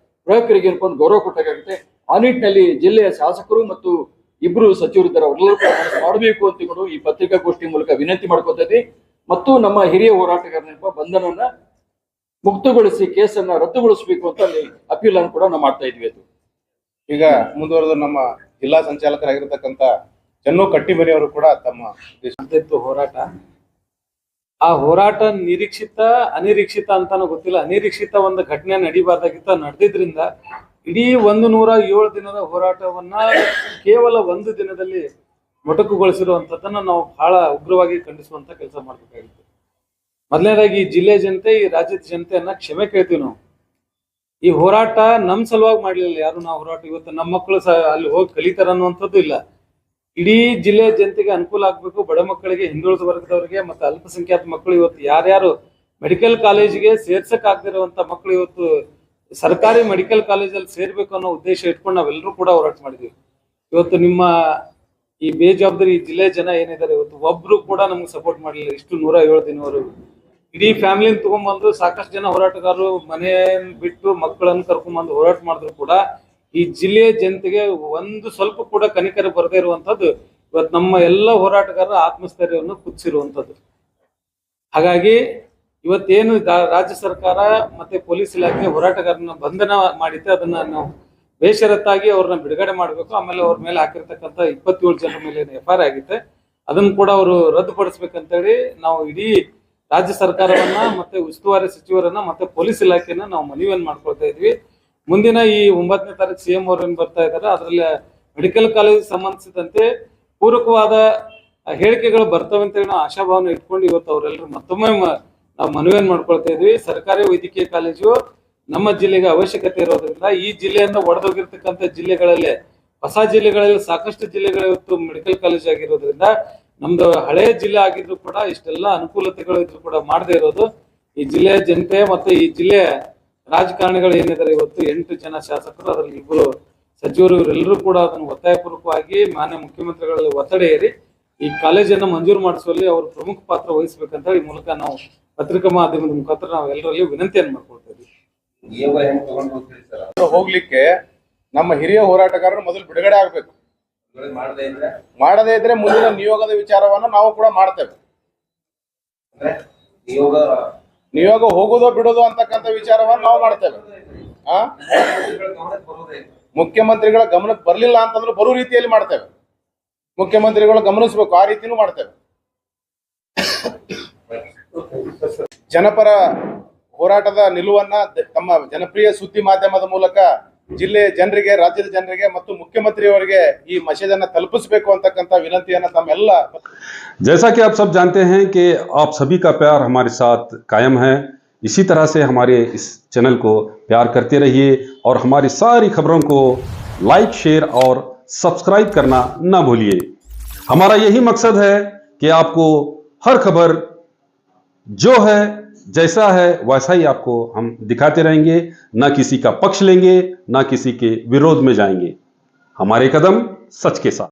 ಪ್ರಕ್ರಿಯೆಗೆ ಏನಪ್ಪಾ ಒಂದು ಗೌರವ ಕೊಟ್ಟಾಗುತ್ತೆ. ಆ ನಿಟ್ಟಿನಲ್ಲಿ ಜಿಲ್ಲೆಯ ಶಾಸಕರು ಮತ್ತು 2 ಸಚಿವರಿದ್ದಾರೆ, ಅವರೆಲ್ಲರೂ ಮಾಡಬೇಕು ಅಂತ ತಿಳ್ಕೊಂಡು ಈ ಪತ್ರಿಕಾಗೋಷ್ಠಿ ಮೂಲಕ ವಿನಂತಿ ಮಾಡ್ಕೊತಾ ಇದ್ವಿ. ಮತ್ತು ನಮ್ಮ ಹಿರಿಯ ಹೋರಾಟಗಾರನೆಪ್ಪ ಬಂಧನವನ್ನ ಮುಕ್ತಗೊಳಿಸಿ ಕೇಸನ್ನ ರದ್ದುಗೊಳಿಸಬೇಕು ಅಂತ ಅಲ್ಲಿ ಅಪೀಲ್ ಅನ್ನು ಕೂಡ ನಾವು ಮಾಡ್ತಾ ಇದ್ವಿ. ಅದು ಈಗ ಮುಂದುವರೆದು ನಮ್ಮ ಜಿಲ್ಲಾ ಸಂಚಾಲಕರಾಗಿರ್ತಕ್ಕಂಥ ಚನ್ನು ಕಟ್ಟಿಮನಿ ಅವರು ಕೂಡ ತಮ್ಮ ಹೋರಾಟ, ಆ ಹೋರಾಟ ನಿರೀಕ್ಷಿತ ಅನಿರೀಕ್ಷಿತ ಅಂತಾನು ಗೊತ್ತಿಲ್ಲ, ಅನಿರೀಕ್ಷಿತ ಒಂದು ಘಟನೆ ನಡಿಬಾರ್ದಾಗಿತ್ತ ನಡೆದಿದ್ರಿಂದ ಇಡೀ 107 ದಿನದ ಹೋರಾಟವನ್ನ ಕೇವಲ 1 ದಿನದಲ್ಲಿ ಮೊಟಕುಗೊಳಿಸಿರುವಂತದನ್ನ ನಾವು ಬಹಳ ಉಗ್ರವಾಗಿ ಖಂಡಿಸುವಂತ ಕೆಲಸ ಮಾಡ್ಬೇಕಾಗಿತ್ತು. ಮೊದಲನೇದಾಗಿ ಈ ಜಿಲ್ಲೆ ಜನತೆ, ಈ ರಾಜ್ಯದ ಜನತೆಯನ್ನ ಕ್ಷಮೆ ಕೇಳ್ತೀವಿ. ನಾವು ಈ ಹೋರಾಟ ನಮ್ ಸಲುವಾಗಿ ಮಾಡ್ಲಿಲ್ಲ ಯಾರು. ನಾವು ಹೋರಾಟ ಇವತ್ತು ನಮ್ಮ ಮಕ್ಕಳು ಅಲ್ಲಿ ಹೋಗಿ ಕಲಿತಾರ ಅನ್ನುವಂಥದ್ದು ಇಲ್ಲ. ಇಡೀ ಜಿಲ್ಲೆಯ ಜನತೆಗೆ ಅನುಕೂಲ ಆಗ್ಬೇಕು, ಬಡ ಮಕ್ಕಳಿಗೆ, ಹಿಂದುಳಿದ ವರ್ಗದವರಿಗೆ ಮತ್ತು ಅಲ್ಪಸಂಖ್ಯಾತ ಮಕ್ಕಳು ಇವತ್ತು ಯಾರ್ಯಾರು ಮೆಡಿಕಲ್ ಕಾಲೇಜಿಗೆ ಸೇರ್ಸಕ್ ಆಗದಿರುವಂತ ಮಕ್ಕಳು ಇವತ್ತು ಸರ್ಕಾರಿ ಮೆಡಿಕಲ್ ಕಾಲೇಜಲ್ಲಿ ಸೇರ್ಬೇಕು ಅನ್ನೋ ಉದ್ದೇಶ ಇಟ್ಕೊಂಡು ನಾವೆಲ್ಲರೂ ಕೂಡ ಹೋರಾಟ ಮಾಡಿದ್ವಿ. ಇವತ್ತು ನಿಮ್ಮ ಈ ಬೇಜವಾಬ್ದಾರಿ ಜಿಲ್ಲೆ ಜನ ಏನಿದ್ದಾರೆ ಇವತ್ತು ಒಬ್ರು ಕೂಡ ನಮ್ಗೆ ಸಪೋರ್ಟ್ ಮಾಡಲಿಲ್ಲ. ಇಷ್ಟು 107 ದಿನವರೆಗೂ ಇಡೀ ಫ್ಯಾಮಿಲಿನ ತಗೊಂಡ್ಬಂದು ಸಾಕಷ್ಟು ಜನ ಹೋರಾಟಗಾರರು ಮನೆಯನ್ನು ಬಿಟ್ಟು ಮಕ್ಕಳನ್ನು ಕರ್ಕೊಂಡ್ಬಂದು ಹೋರಾಟ ಮಾಡಿದ್ರು ಕೂಡ ಈ ಜಿಲ್ಲೆಯ ಜನತೆಗೆ ಒಂದು ಸ್ವಲ್ಪ ಕೂಡ ಕನಿಕರ ಬರದೇ ಇರುವಂತದ್ದು ಇವತ್ತು ನಮ್ಮ ಎಲ್ಲ ಹೋರಾಟಗಾರರ ಆತ್ಮಸ್ಥೈರ್ಯವನ್ನು ಕುದಿಸಿರುವಂತದ್ದು. ಹಾಗಾಗಿ ಇವತ್ತೇನು ರಾಜ್ಯ ಸರ್ಕಾರ ಮತ್ತೆ ಪೊಲೀಸ್ ಇಲಾಖೆ ಹೋರಾಟಗಾರನ ಬಂಧನ ಮಾಡಿತ್ತೆ, ಅದನ್ನ ನಾವು ಬೇಷರತ್ತಾಗಿ ಅವ್ರನ್ನ ಬಿಡುಗಡೆ ಮಾಡಬೇಕು. ಆಮೇಲೆ ಅವ್ರ ಮೇಲೆ ಹಾಕಿರ್ತಕ್ಕಂಥ 27 ಜನರ ಮೇಲೆ FIR ಆಗಿತ್ತೆ, ಅದನ್ನು ಕೂಡ ಅವರು ರದ್ದುಪಡಿಸ್ಬೇಕಂತೇಳಿ ನಾವು ಇಡೀ ರಾಜ್ಯ ಸರ್ಕಾರವನ್ನ ಮತ್ತೆ ಉಸ್ತುವಾರಿ ಸಚಿವರನ್ನ ಮತ್ತೆ ಪೊಲೀಸ್ ಇಲಾಖೆಯನ್ನ ನಾವು ಮನವಿಯನ್ನು ಮಾಡ್ಕೊಳ್ತಾ ಇದ್ವಿ. ಮುಂದಿನ ಈ 9ನೇ ತಾರೀಕು CM ಅವರು ಏನ್ ಬರ್ತಾ ಇದ್ದಾರೆ, ಅದರಲ್ಲಿ ಮೆಡಿಕಲ್ ಕಾಲೇಜ್ ಸಂಬಂಧಿಸಿದಂತೆ ಪೂರಕವಾದ ಹೇಳಿಕೆಗಳು ಬರ್ತವೆ ಅಂತೇಳಿ ನಾವು ಆಶಾಭಾವನೆ ಇಟ್ಕೊಂಡು ಇವತ್ತು ಅವರೆಲ್ಲರೂ ಮತ್ತೊಮ್ಮೆ ನಾವು ಮನವಿಯನ್ನು ಮಾಡ್ಕೊಳ್ತಾ ಇದ್ವಿ. ಸರ್ಕಾರಿ ವೈದ್ಯಕೀಯ ಕಾಲೇಜು ನಮ್ಮ ಜಿಲ್ಲೆಗೆ ಅವಶ್ಯಕತೆ ಇರೋದ್ರಿಂದ ಈ ಜಿಲ್ಲೆಯಿಂದ ಒಡೆದೋಗಿರ್ತಕ್ಕಂಥ ಜಿಲ್ಲೆಗಳಲ್ಲಿ ಹೊಸ ಜಿಲ್ಲೆಗಳಲ್ಲಿ ಸಾಕಷ್ಟು ಜಿಲ್ಲೆಗಳು ಇವತ್ತು ಮೆಡಿಕಲ್ ಕಾಲೇಜ್ ಆಗಿರೋದ್ರಿಂದ ನಮ್ದು ಹಳೆಯ ಜಿಲ್ಲೆ ಆಗಿದ್ರು ಕೂಡ ಇಷ್ಟೆಲ್ಲ ಅನುಕೂಲತೆಗಳು ಇದ್ರು ಕೂಡ ಮಾಡದೇ ಇರೋದು ಈ ಜಿಲ್ಲೆಯ ಜನತೆ ಮತ್ತೆ ಈ ಜಿಲ್ಲೆಯ ರಾಜಕಾರಣಿಗಳು ಏನಿದ್ದಾರೆ, ಇವತ್ತು 8 ಜನ ಶಾಸಕರು, ಅದರಲ್ಲಿ 2 ಸಚಿವರು, ಇವರೆಲ್ಲರೂ ಕೂಡ ಅದನ್ನು ಒತ್ತಾಯಪೂರ್ವಕವಾಗಿ ಮಾನ್ಯ ಮುಖ್ಯಮಂತ್ರಿಗಳಲ್ಲಿ ಒತ್ತಡ ಏರಿ ಈ ಕಾಲೇಜನ್ನು ಮಂಜೂರು ಮಾಡಿಸುವಲ್ಲಿ ಅವರು ಪ್ರಮುಖ ಪಾತ್ರ ವಹಿಸಬೇಕಂತ ಈ ಮೂಲಕ ನಾವು ಪತ್ರಿಕಾ ಮಾಧ್ಯಮದ ಮುಖಾಂತರ ನಾವು ಎಲ್ಲರಲ್ಲಿ ವಿನಂತಿಯನ್ನು ಮಾಡ್ಕೊಳ್ತಾ ಇದ್ದೀವಿ. ನಿಯೋಗ ಹೆಂಗ್ ತಗೊಂಡು ಹೋಗ್ತೀರಿ ಸರ್? ಹೋಗ್ಲಿಕ್ಕೆ ನಮ್ಮ ಹಿರಿಯ ಹೋರಾಟಗಾರರು ಮೊದಲು ಬಿಡುಗಡೆ ಆಗ್ಬೇಕು. ಮಾಡದೇ ಇದ್ರೆ ಮುಂದಿನ ನಿಯೋಗದ ವಿಚಾರವನ್ನ ನಾವು ಕೂಡ ಮಾಡ್ತೇವೆ. ಅಂದ್ರೆ ನಿಯೋಗ ಹೋಗುದೋ ಬಿಡೋದು ಅಂತಕ್ಕಂಥ ವಿಚಾರವನ್ನ ನಾವು ಮಾಡ್ತೇವೆ. ಮುಖ್ಯಮಂತ್ರಿಗಳ ಗಮನಕ್ಕೆ ಬರ್ಲಿಲ್ಲ ಅಂತಂದ್ರೆ ಬರೋ ರೀತಿಯಲ್ಲಿ ಮಾಡ್ತೇವೆ. ಮುಖ್ಯಮಂತ್ರಿಗಳು ಗಮನಿಸಬೇಕು, ಆ ರೀತಿನೂ ಮಾಡ್ತೇವೆ. ಜನಪರ ಹೋರಾಟದ ನಿಲುವನ್ನ ತಮ್ಮ ಜನಪ್ರಿಯ ಸುದ್ದಿ ಮಾಧ್ಯಮದ ಮೂಲಕ ಜಿಲ್ಲೆಯ ಜನರಿಗೆ, ರಾಜ್ಯದ ಜನರಿಗೆ ಮತ್ತು ಮುಖ್ಯಮಂತ್ರಿಯವರಿಗೆ ಈ ಮಸೇದನ್ನ ತಲುಪಿಸಬೇಕು ಅಂತಕ್ಕಂಥ ವಿನಂತಿಯನ್ನ ತಮ್ಮೆಲ್ಲ. जैसा कि आप सब जानते हैं कि आप सभी का प्यार हमारे साथ कायम है, इसी तरह से हमारे इस चैनल को प्यार करते रहिए और हमारी सारी खबरों को लाइक, शेयर और सब्सक्राइब करना ना भूलिए। हमारा यही मकसद है कि आपको हर खबर जो है, जैसा है वैसा ही आपको हम दिखाते रहेंगे, ना किसी का पक्ष लेंगे, ना किसी के विरोध में जाएंगे। हमारे कदम सच के साथ।